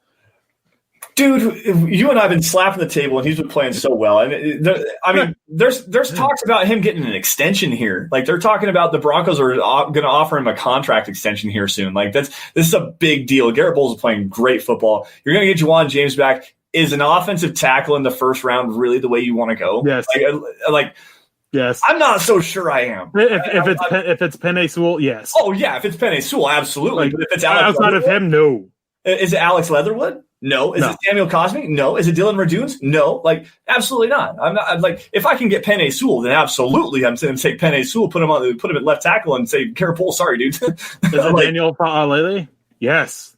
Dude, you and I have been slapping the table, and he's been playing so well. There's talks about him getting an extension here. Like they're talking about the Broncos are going to offer him a contract extension here soon. Like this is a big deal. Garrett Bowles is playing great football. You're going to get Juwan James back. Is an offensive tackle in the first round really the way you want to go? Yes. Yes. I'm not so sure I am. If it's Penei Sewell, yes. Oh yeah, if it's Penei Sewell, absolutely. But if it's Alex outside of him, no. Is it Alex Leatherwood? No. Is it Samuel Cosme? No. Is it Dylan Radunes? No. Like, absolutely not. I'm like, if I can get Penei Sewell, then absolutely I'm going to take Penei Sewell, put him at left tackle, and say, Garrett Bowles, sorry, dude. Is it Daniel Fa'alele? Yes.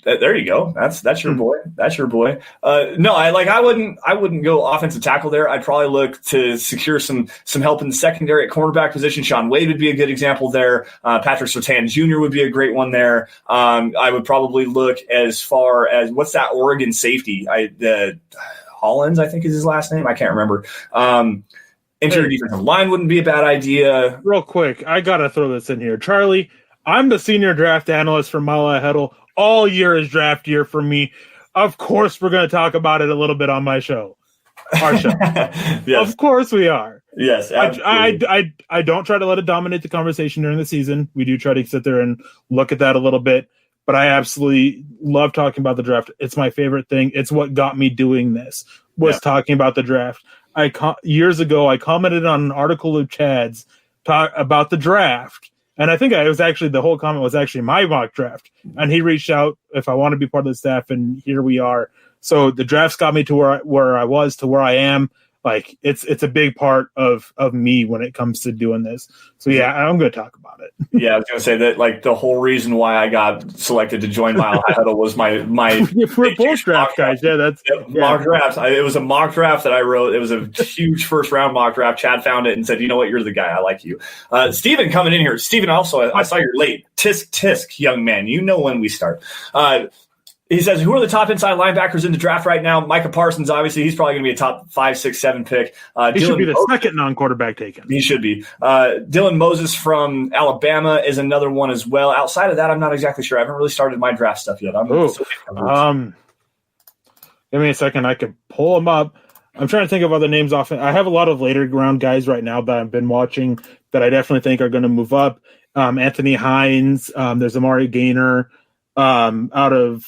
There you go. That's your boy. That's your boy. No, I wouldn't go offensive tackle there. I'd probably look to secure some help in the secondary at cornerback position. Sean Wade would be a good example there. Patrick Surtain Jr. would be a great one there. I would probably look as far as what's that Oregon safety? Hollins, I think is his last name. I can't remember. Interior defensive line wouldn't be a bad idea. Real quick, I gotta throw this in here, Charlie. I'm the senior draft analyst for Mile High Huddle. All year is draft year for me. Of course, we're going to talk about it a little bit on my show. Our show. Yes. Of course we are. Yes. I don't try to let it dominate the conversation during the season. We do try to sit there and look at that a little bit. But I absolutely love talking about the draft. It's my favorite thing. It's what got me doing this, was talking about the draft. Years ago, I commented on an article of Chad's about the draft. And I think the whole comment was actually my mock draft. And he reached out if I want to be part of the staff, and here we are. So the draft's got me to where I was to where I am. Like it's a big part of me when it comes to doing this. So yeah, I'm going to talk about it. Yeah, I was going to say that like the whole reason why I got selected to join Mile High Huddle was my We're both draft guys. Yeah, mock drafts. It was a mock draft that I wrote. It was a huge first round mock draft. Chad found it and said, "You know what? You're the guy. I like you." Steven coming in here. Steven, also I saw you're late. Tisk, young man. You know when we start. He says, who are the top inside linebackers in the draft right now? Micah Parsons, obviously, he's probably going to be a top 5, 6, 7 pick. He should be the second non-quarterback taken. He should be. Dylan Moses from Alabama is another one as well. Outside of that, I'm not exactly sure. I haven't really started my draft stuff yet. Give me a second. I could pull them up. I'm trying to think of other names off. I have a lot of later round guys right now that I've been watching that I definitely think are going to move up. Anthony Hines. There's Amari Gaynor. out of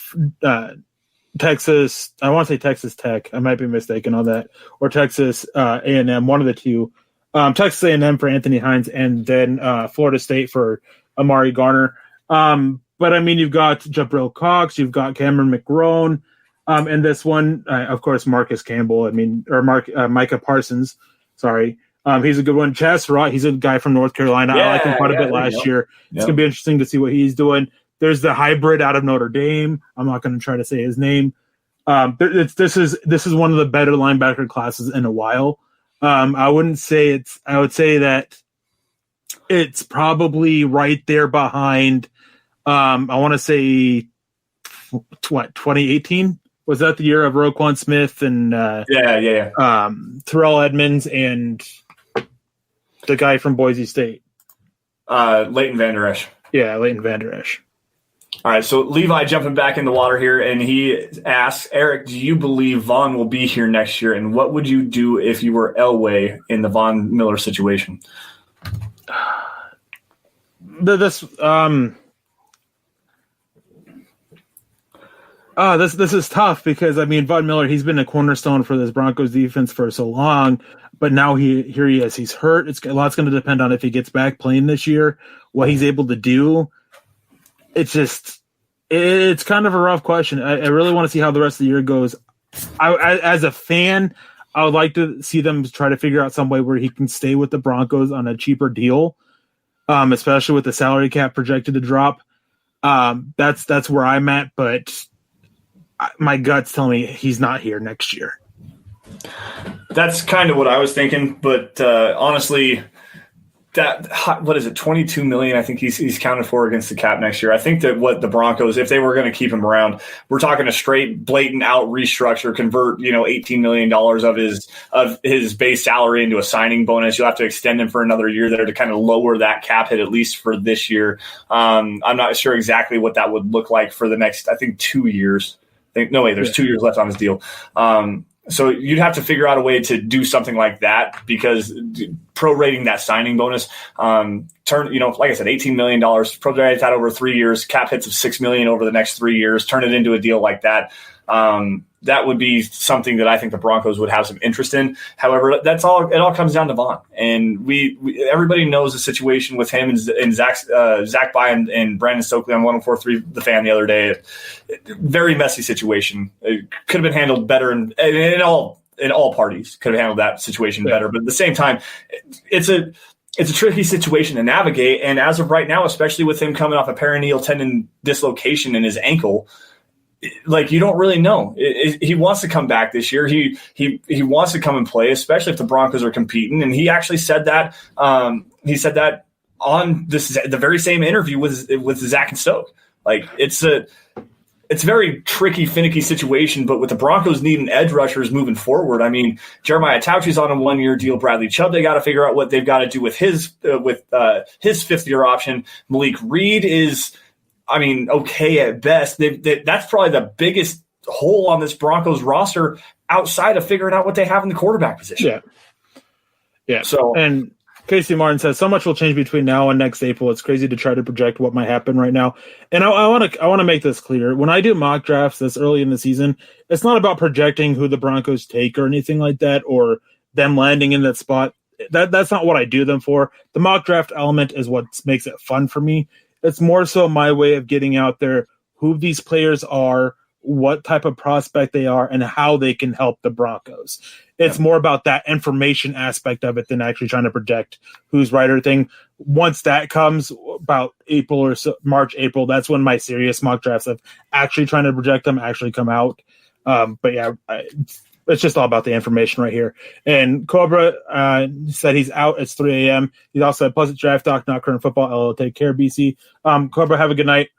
Texas. I want to say Texas Tech. I might be mistaken on that, or Texas A&M. One of the two. Texas A&M for Anthony Hines, and then Florida State for Amari Garner. But I mean, you've got Jabril Cox, you've got Cameron McGrone, and this one, of course, Marcus Campbell. I mean, or Micah Parsons. Sorry. He's a good one. Chaz Surratt, he's a guy from North Carolina. I liked him quite a bit last year. It's going to be interesting to see what he's doing. There's the hybrid out of Notre Dame. I'm not going to try to say his name. This is one of the better linebacker classes in a while. I would say that it's probably right there behind. I want to say 2018. Was that the year of Roquan Smith and Terrell Edmonds and the guy from Boise State? Leighton Vander Esch. Yeah, Leighton Vander Esch. All right, so Levi jumping back in the water here, and he asks, Eric, do you believe Von will be here next year, and what would you do if you were Elway in the Von Miller situation? This is tough because, I mean, Von Miller, he's been a cornerstone for this Broncos defense for so long, but now here he is. He's hurt. A lot's going to depend on if he gets back playing this year, what he's able to do. It's kind of a rough question. I really want to see how the rest of the year goes. As a fan, I would like to see them try to figure out some way where he can stay with the Broncos on a cheaper deal, especially with the salary cap projected to drop. That's where I'm at, but my gut's telling me he's not here next year. That's kind of what I was thinking, but honestly, what is it, $22 million? I think he's counted for against the cap next year. I think that what the Broncos, if they were going to keep him around, we're talking a straight, blatant out restructure, convert $18 million of his base salary into a signing bonus. You'll have to extend him for another year there to kind of lower that cap hit at least for this year. I'm not sure exactly what that would look like for the next, I think, 2 years. There's 2 years left on his deal. So you'd have to figure out a way to do something like that because prorating that signing bonus, like I said, $18 million, prorate that over 3 years, cap hits of $6 million over the next 3 years, turn it into a deal like that. That would be something that I think the Broncos would have some interest in. However, it all comes down to Von. And everybody knows the situation with him and Zach By and Brandon Stokely on 104.3 The Fan the other day. Very messy situation. It could have been handled better in all parties could have handled that situation better. But at the same time, it's a tricky situation to navigate. And as of right now, especially with him coming off a peroneal tendon dislocation in his ankle, like, you don't really know. He wants to come back this year. He wants to come and play, especially if the Broncos are competing. And he actually said that. He said that on the very same interview with Zach and Stoke. Like, it's a very tricky, finicky situation. But with the Broncos needing edge rushers moving forward, I mean, Jeremiah Tauchi's on a 1-year deal. Bradley Chubb, they got to figure out what they've got to do with his 5th-year option. Malik Reed is, okay at best. That's probably the biggest hole on this Broncos roster outside of figuring out what they have in the quarterback position. Yeah. So, and Casey Martin says, so much will change between now and next April. It's crazy to try to project what might happen right now. And I want to make this clear. When I do mock drafts this early in the season, it's not about projecting who the Broncos take or anything like that, or them landing in that spot. That's not what I do them for. The mock draft element is what makes it fun for me. It's more so my way of getting out there who these players are, what type of prospect they are, and how they can help the Broncos. It's more about that information aspect of it than actually trying to project who's right or thing. Once that comes, about April or so, March, April, that's when my serious mock drafts of actually trying to project them actually come out. But yeah, it's just all about the information right here. And Cobra said he's out. It's 3 a.m. He's also a Pleasant Draft Doc, not current football. LL, take care, BC. Cobra, have a good night.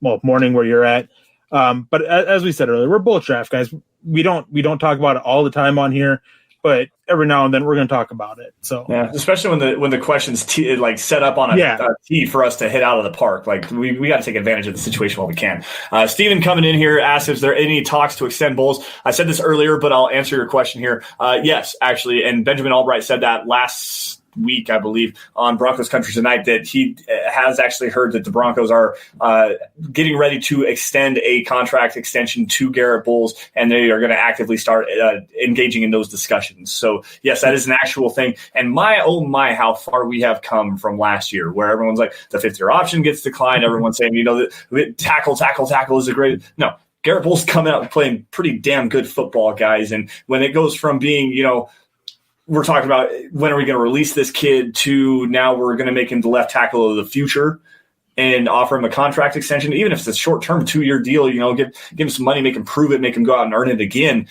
Morning where you're at. But as we said earlier, we're both draft guys. We don't talk about it all the time on here, but every now and then we're going to talk about it. So yeah, especially when the questions set up on a tee for us to hit out of the park. Like we got to take advantage of the situation while we can. Steven coming in here asks if there are any talks to extend Bowles. I said this earlier, but I'll answer your question here. Yes, actually, and Benjamin Albright said that last week, I believe, on Broncos Country Tonight that he has actually heard that the Broncos are getting ready to extend a contract extension to Garrett Bowles, and they are going to actively start engaging in those discussions. So, yes, that is an actual thing. And my, oh my, how far we have come from last year, where everyone's like, the fifth-year option gets declined. Everyone's saying, that tackle is a great – no. Garrett Bowles coming out and playing pretty damn good football, guys. And when it goes from being, we're talking about when are we going to release this kid to now we're going to make him the left tackle of the future and offer him a contract extension, even if it's a short-term 2-year deal, give him some money, make him prove it, make him go out and earn it again.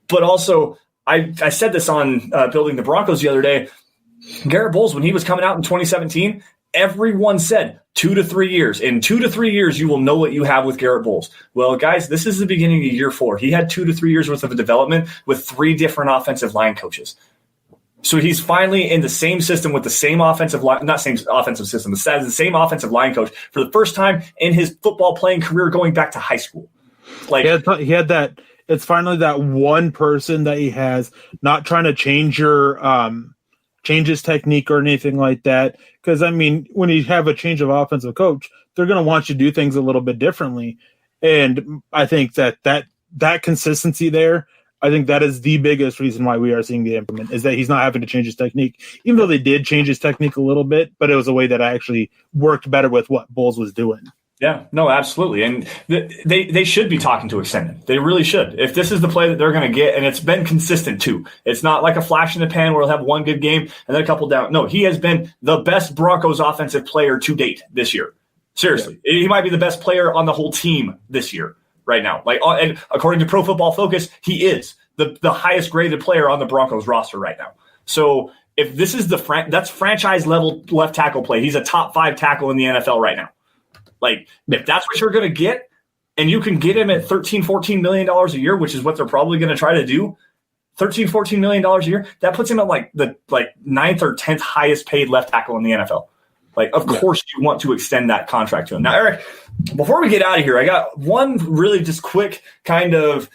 But also, I said this on Building the Broncos the other day, Garrett Bowles, when he was coming out in 2017, everyone said 2 to 3 years. In 2 to 3 years, you will know what you have with Garrett Bowles. Well, guys, this is the beginning of year 4. He had 2 to 3 years worth of development with 3 different offensive line coaches. So he's finally in the same system with the same offensive line, not same offensive system, the same offensive line coach for the first time in his football playing career going back to high school. Like he had that. It's finally that one person that he has, not trying to change his technique or anything like that. Because, when you have a change of offensive coach, they're going to want you to do things a little bit differently. And I think that consistency there, I think that is the biggest reason why we are seeing the improvement, is that he's not having to change his technique. Even though they did change his technique a little bit, but it was a way that actually worked better with what Bowles was doing. Yeah, no, absolutely. And they should be talking to extend him. They really should. If this is the play that they're going to get, and it's been consistent too. It's not like a flash in the pan where he'll have one good game and then a couple down. No, he has been the best Broncos offensive player to date this year. Seriously. Yeah. He might be the best player on the whole team this year right now. And according to Pro Football Focus, he is the highest graded player on the Broncos roster right now. So if this is that's franchise level left tackle play, he's a top 5 tackle in the NFL right now. If that's what you're going to get, and you can get him at $13, $14 million a year, which is what they're probably going to try to do, $13, $14 million a year, that puts him at the 9th or 10th highest paid left tackle in the NFL. Of course you want to extend that contract to him. Now, Eric, before we get out of here, I got one really just quick kind of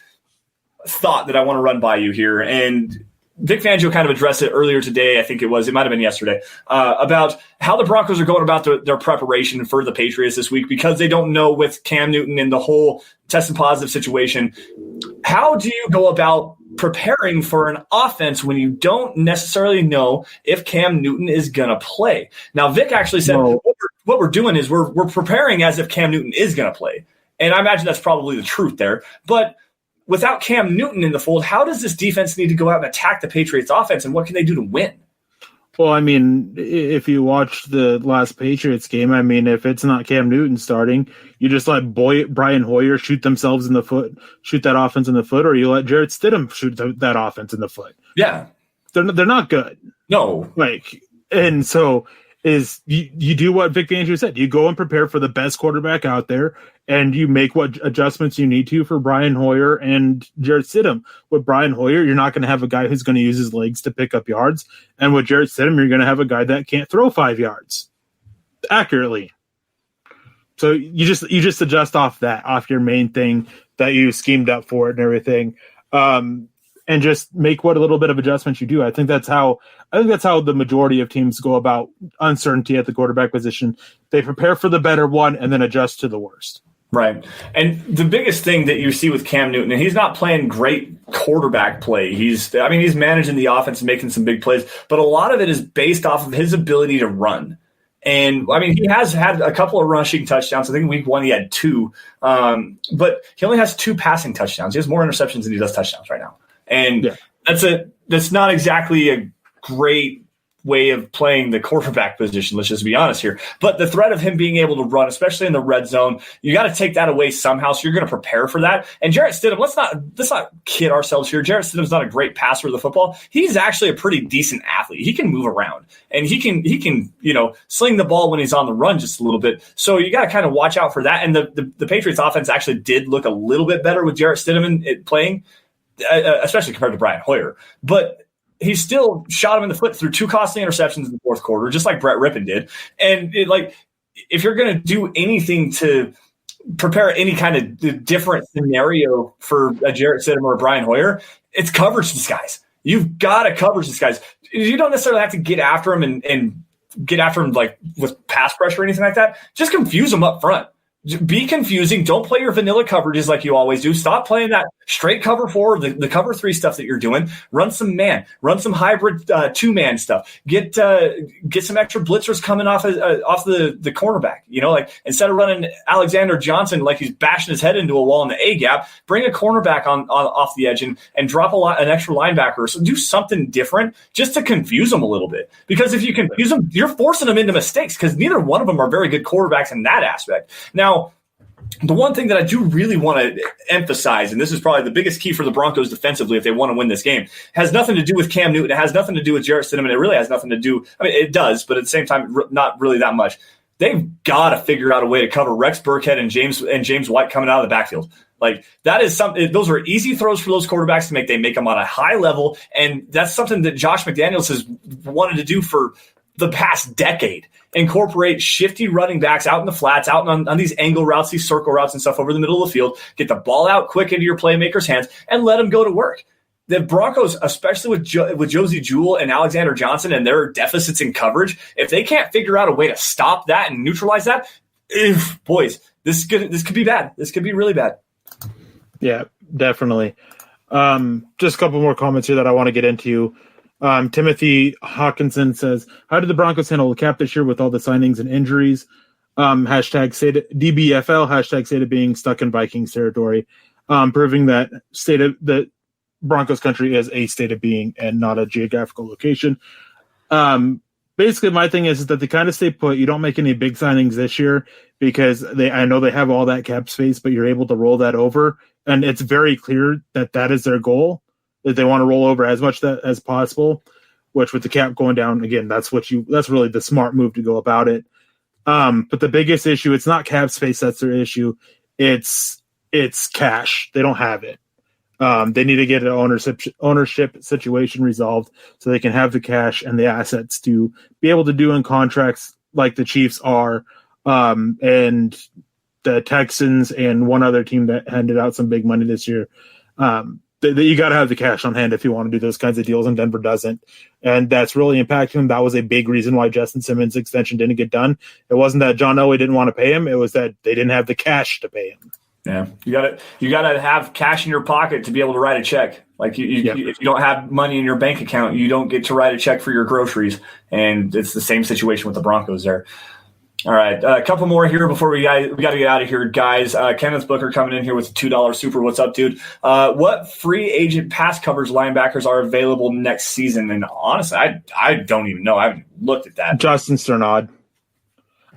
thought that I want to run by you here. And Vic Fangio kind of addressed it earlier today. I think it might have been yesterday, about how the Broncos are going about their preparation for the Patriots this week, because they don't know with Cam Newton and the whole testing positive situation. How do you go about preparing for an offense when you don't necessarily know if Cam Newton is going to play? Now, Vic actually said what we're doing is we're preparing as if Cam Newton is going to play. And I imagine that's probably the truth there. But without Cam Newton in the fold, how does this defense need to go out and attack the Patriots offense, and what can they do to win? Well, if you watch the last Patriots game, if it's not Cam Newton starting, you just let Brian Hoyer shoot themselves in the foot, shoot that offense in the foot, or you let Jarrett Stidham shoot that offense in the foot. Yeah. They're not good. No. And so is you do what Vic Fangio said. You go and prepare for the best quarterback out there, and you make what adjustments you need to for Brian Hoyer and Jarrett Stidham. With Brian Hoyer, you're not going to have a guy who's going to use his legs to pick up yards. And with Jarrett Stidham, you're going to have a guy that can't throw 5 yards accurately. So you just adjust off your main thing that you schemed up for it and everything. And just make what a little bit of adjustments you do. I think that's how the majority of teams go about uncertainty at the quarterback position. They prepare for the better one and then adjust to the worst. Right. And the biggest thing that you see with Cam Newton, and he's not playing great quarterback play. He's managing the offense and making some big plays, but a lot of it is based off of his ability to run. And he has had a couple of rushing touchdowns. I think week 1 he had 2, but he only has 2 passing touchdowns. He has more interceptions than he does touchdowns right now. And that's not exactly a great way of playing the quarterback position, let's just be honest here. But the threat of him being able to run, especially in the red zone, you got to take that away somehow. So you're going to prepare for that. And Jarrett Stidham, let's not kid ourselves here. Jarrett Stidham's not a great passer of the football. He's actually a pretty decent athlete. He can move around, and he can sling the ball when he's on the run just a little bit. So you got to kind of watch out for that. And the Patriots offense actually did look a little bit better with Jarrett Stidham playing, especially compared to Brian Hoyer. But he still shot him in the foot through 2 costly interceptions in the fourth quarter, just like Brett Rippon did. And if you're going to do anything to prepare any kind of different scenario for a Jarrett Stidham or a Brian Hoyer, it's coverage disguise. You've got to coverage disguise. you don't necessarily have to get after him and get after him like with pass pressure or anything like that. Just confuse him up front. Be confusing. Don't play your vanilla coverages like you always do. Stop playing that straight cover 4, the cover 3 stuff that you're doing. Run some man. Run some hybrid 2-man stuff. Get some extra blitzers coming off the cornerback. Like instead of running Alexander Johnson like he's bashing his head into a wall in the A gap, bring a cornerback on off the edge and drop an extra linebacker. So do something different just to confuse them a little bit. Because if you confuse them, you're forcing them into mistakes because neither one of them are very good quarterbacks in that aspect. Now, the one thing that I do really want to emphasize, and this is probably the biggest key for the Broncos defensively if they want to win this game, has nothing to do with Cam Newton. It has nothing to do with Jarrett Stidham. It really has nothing to do – I mean, it does, but at the same time, not really that much. They've got to figure out a way to cover Rex Burkhead and James White coming out of the backfield. Like that is something. Those are easy throws for those quarterbacks to make. They make them on a high level, and that's something that Josh McDaniels has wanted to do for the past decade. Incorporate shifty running backs out in the flats, out on these angle routes, these circle routes and stuff over the middle of the field. Get the ball out quick into your playmakers' hands and let them go to work. The Broncos, especially with Josie Jewell and Alexander Johnson and their deficits in coverage, if they can't figure out a way to stop that and neutralize that, boys, this could be bad. This could be really bad. Yeah, definitely. Just a couple more comments here that I want to get into. Timothy Hawkinson says, how did the Broncos handle the cap this year with all the signings and injuries? Hashtag DBFL, hashtag State of being stuck in Vikings territory, proving that that Broncos country is a state of being and not a geographical location. Basically, my thing is that they kind of stay put. You don't make any big signings this year because I know they have all that cap space, but you're able to roll that over. And it's very clear that is their goal, that they want to roll over as much as possible, which with the cap going down, again, that's really the smart move to go about it. But the biggest issue, it's not cap space that's their issue. It's cash. They don't have it. They need to get an ownership situation resolved so they can have the cash and the assets to be able to do in contracts like the Chiefs are, and the Texans and one other team that handed out some big money this year. You got to have the cash on hand if you want to do those kinds of deals, and Denver doesn't. And that's really impacting them. That was a big reason why Justin Simmons' extension didn't get done. It wasn't that John Elway didn't want to pay him. It was that they didn't have the cash to pay him. Yeah, you gotta have cash in your pocket to be able to write a check. Like if you don't have money in your bank account, you don't get to write a check for your groceries. And it's the same situation with the Broncos there. All right, a couple more here before we got to get out of here, guys. Kenneth Booker coming in here with a $2 super. What's up, dude? What free agent pass coverage linebackers are available next season? And honestly, I don't even know. I haven't looked at that. Justin Sternad.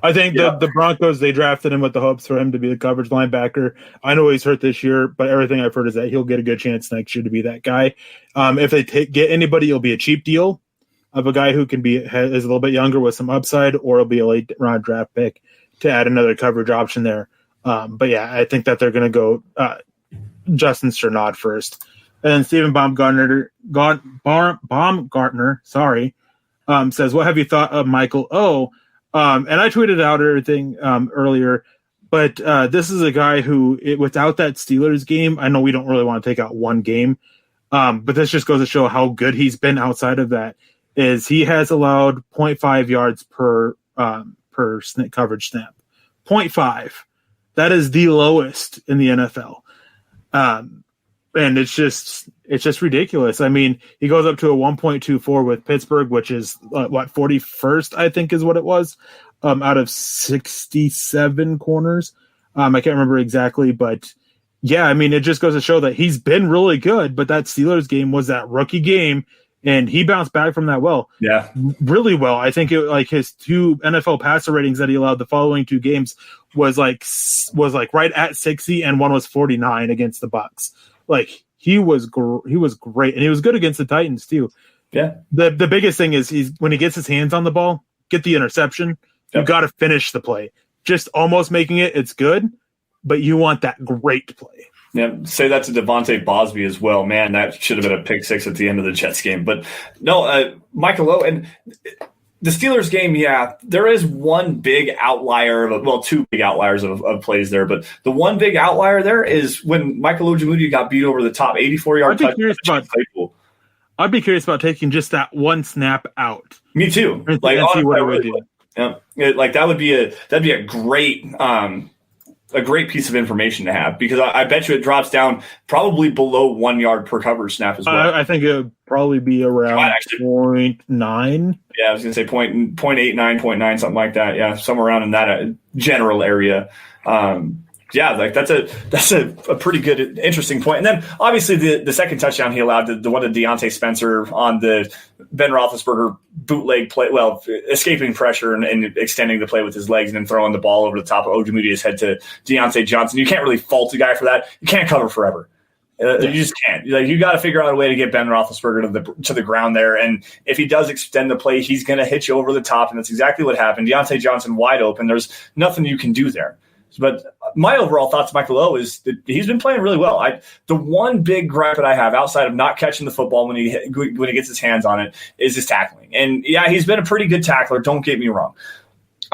I think the Broncos, they drafted him with the hopes for him to be the coverage linebacker. I know he's hurt this year, but everything I've heard is that he'll get a good chance next year to be that guy. If they get anybody, it'll be a cheap deal of a guy who is a little bit younger with some upside, or it'll be a late round draft pick to add another coverage option there. But yeah, I think that they're going to go Justin Sternad first. And then Stephen Baumgartner, says, what have you thought of Michael O? And I tweeted out everything earlier, but this is a guy who, without that Steelers game, I know we don't really want to take out one game, but this just goes to show how good he's been outside of that. Is he has allowed 0.5 yards per coverage snap. 0.5. That is the lowest in the NFL. And it's just ridiculous. I mean, he goes up to a 1.24 with Pittsburgh, which is 41st, I think is what it was, out of 67 corners. I can't remember exactly, but yeah, I mean, it just goes to show that he's been really good, but that Steelers game was that rookie game, and he bounced back from that really well. I think his 2 NFL passer ratings that he allowed the following 2 games was right at 60, and one was 49 against the Bucs. Like he was great, and he was good against the Titans too. Yeah. The biggest thing is when he gets his hands on the ball, get the interception. You got to finish the play. Just almost making it's good, but you want that great play. Yeah, say that to Devontae Bosby as well. Man, that should have been a pick 6 at the end of the Jets game. But no, Michael O, and the Steelers game, yeah, there is one big outlier, 2 big outliers of plays there. But the one big outlier there is when Michael Ojemudia got beat over the top, 84-yard touchdown. I'd be curious about taking just that one snap out. Me too. Like, and see what it would do. Yeah, like that'd be a great piece of information to have, because I bet you it drops down probably below 1 yard per coverage snap as well. I think it would probably be around 0.9. Yeah, I was going to say 0.89, 0.9, something like that. Yeah, somewhere around in that general area. Yeah, like that's a pretty good, interesting point. And then obviously the second touchdown he allowed, the one to Deontay Spencer on the Ben Roethlisberger bootleg play, escaping pressure and extending the play with his legs and then throwing the ball over the top of Ojimuti's head to Deontay Johnson. You can't really fault a guy for that. You can't cover forever. You just can't. Like, you got to figure out a way to get Ben Roethlisberger to the ground there. And if he does extend the play, he's going to hit you over the top, and that's exactly what happened. Deontay Johnson wide open. There's nothing you can do there. But my overall thoughts, Michael O, is that he's been playing really well. The one big gripe that I have outside of not catching the football when he gets his hands on it is his tackling. And yeah, he's been a pretty good tackler. Don't get me wrong.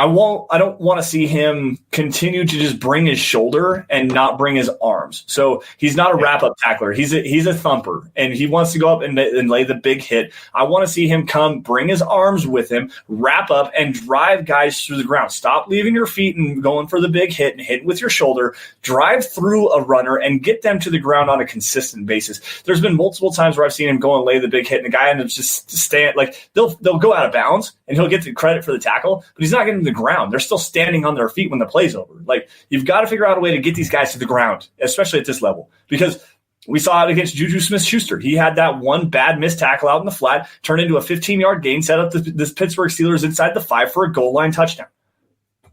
I don't want to see him continue to just bring his shoulder and not bring his arms. So he's not a wrap-up tackler. He's a thumper, and he wants to go up and lay the big hit. I want to see him come, bring his arms with him, wrap up, and drive guys through the ground. Stop leaving your feet and going for the big hit and hit with your shoulder. Drive through a runner and get them to the ground on a consistent basis. There's been multiple times where I've seen him go and lay the big hit, and the guy ends up just staying. Like, they'll go out of bounds, and he'll get the credit for the tackle, but he's not getting the ground. They're still standing on their feet when the play's over. Like, you've got to figure out a way to get these guys to the ground, especially at this level, because we saw it against Juju Smith-Schuster. He had that one bad missed tackle out in the flat, turned into a 15-yard gain, set up the Pittsburgh Steelers inside the 5 for a goal line touchdown.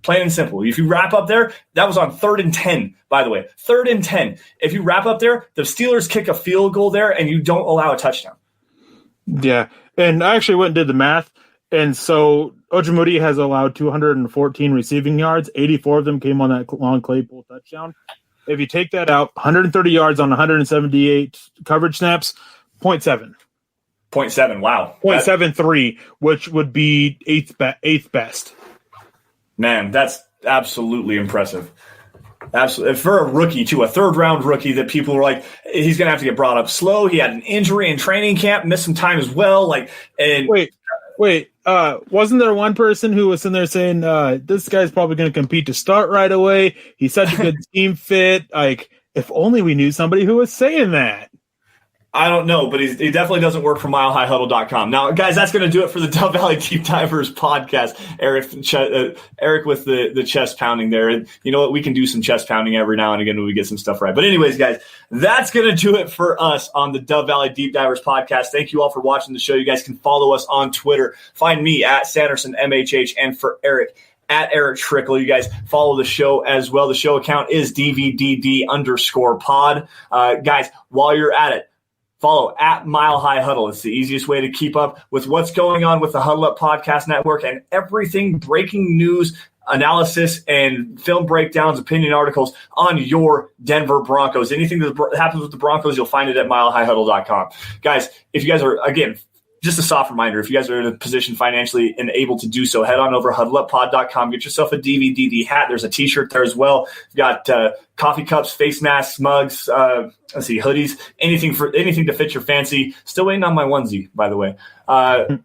Plain and simple. If you wrap up there, that was on 3rd and 10, by the way. 3rd and 10. If you wrap up there, the Steelers kick a field goal there, and you don't allow a touchdown. Yeah, and I actually went and did the math. And so Ojemudia has allowed 214 receiving yards. 84 of them came on that long Claypool touchdown. If you take that out, 130 yards on 178 coverage snaps, 0.7. 0.7, wow. 0.73, which would be eighth best. Man, that's absolutely impressive. Absolutely. For a rookie, too, a third-round rookie that people were like, he's going to have to get brought up slow. He had an injury in training camp, missed some time as well. Wait, wasn't there one person who was in there saying, this guy's probably going to compete to start right away? He's such a good team fit. Like, if only we knew somebody who was saying that. I don't know, but he definitely doesn't work for milehighhuddle.com. Now, guys, that's going to do it for the Dove Valley Deep Divers podcast. Eric with the chest pounding there. And you know what? We can do some chest pounding every now and again when we get some stuff right. But anyways, guys, that's going to do it for us on the Dove Valley Deep Divers podcast. Thank you all for watching the show. You guys can follow us on Twitter. Find me at Sanderson MHH, and for Eric at Erick Trickel. You guys follow the show as well. The show account is DVDD_pod. Guys, while you're at it, follow at Mile High Huddle. It's the easiest way to keep up with what's going on with the Huddle Up Podcast Network and everything breaking news, analysis, and film breakdowns, opinion articles on your Denver Broncos. Anything that happens with the Broncos, you'll find it at milehighhuddle.com. Guys, if you guys are, again, just a soft reminder, if you guys are in a position financially and able to do so, head on over huddleuppod.com. Get yourself a DVDD hat. There's a T-shirt there as well. We've got coffee cups, face masks, mugs, hoodies, anything to fit your fancy. Still waiting on my onesie, by the way.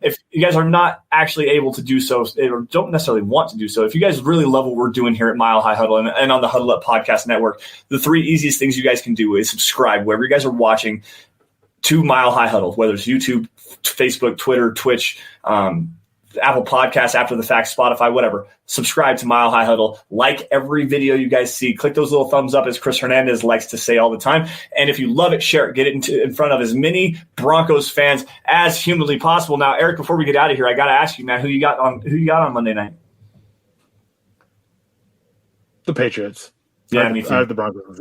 If you guys are not actually able to do so, or don't necessarily want to do so, if you guys really love what we're doing here at Mile High Huddle and on the Huddle Up Podcast Network, the 3 easiest things you guys can do is subscribe wherever you guys are watching to Mile High Huddle, whether it's YouTube, Facebook, Twitter, Twitch, Apple Podcasts, After the Fact, Spotify, whatever. Subscribe to Mile High Huddle. Like every video you guys see. Click those little thumbs up, as Chris Hernandez likes to say all the time. And if you love it, share it. Get it in front of as many Broncos fans as humanly possible. Now, Eric, before we get out of here, I got to ask you, man, who you got on Monday night? The Patriots. Yeah, me too. I have the Broncos.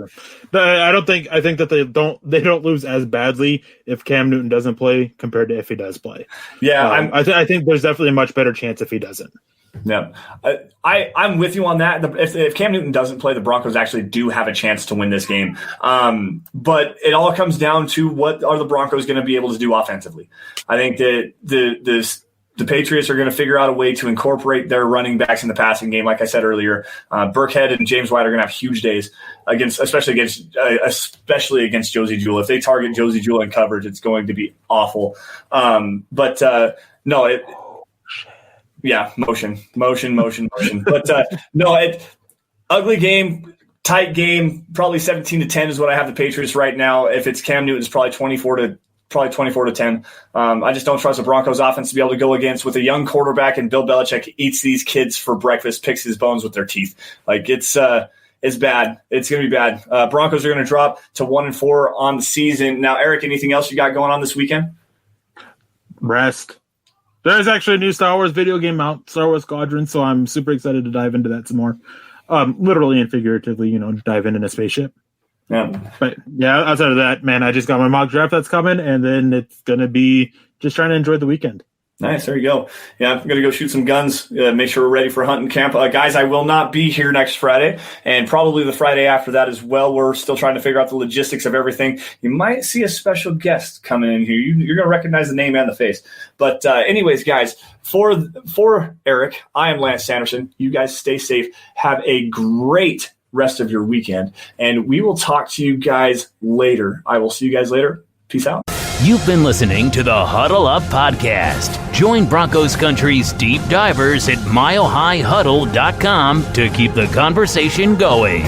I think that they don't lose as badly if Cam Newton doesn't play compared to if he does play. Yeah, I think there's definitely a much better chance if he doesn't. Yeah, I'm with you on that. If Cam Newton doesn't play, the Broncos actually do have a chance to win this game. But it all comes down to what are the Broncos going to be able to do offensively. I think that the the Patriots are going to figure out a way to incorporate their running backs in the passing game. Like I said earlier, Burkhead and James White are going to have huge days especially against Josie Jewell. If they target Josie Jewell in coverage, it's going to be awful. Motion. But ugly game, tight game, probably 17-10 is what I have the Patriots right now. If it's Cam Newton, it's probably 24-10. I just don't trust the Broncos offense to be able to go against with a young quarterback, and Bill Belichick eats these kids for breakfast, picks his bones with their teeth. Like it's bad. It's going to be bad. Broncos are going to drop to 1-4 on the season. Now, Eric, anything else you got going on this weekend? Rest. There's actually a new Star Wars video game out, Star Wars Squadron, so I'm super excited to dive into that some more. Literally and figuratively, dive in a spaceship. Yeah. But yeah, outside of that, man, I just got my mock draft that's coming, and then it's going to be just trying to enjoy the weekend. Nice. There you go. Yeah, I'm going to go shoot some guns, make sure we're ready for hunting camp. Guys, I will not be here next Friday, and probably the Friday after that as well. We're still trying to figure out the logistics of everything. You might see a special guest coming in here. You're going to recognize the name and the face. But anyways, guys, for Eric, I am Lance Sanderson. You guys stay safe. Have a great rest of your weekend, and we will talk to you guys later. I will see you guys later. Peace out. You've been listening to the Huddle Up Podcast. Join Broncos Country's deep divers at milehighhuddle.com to keep the conversation going.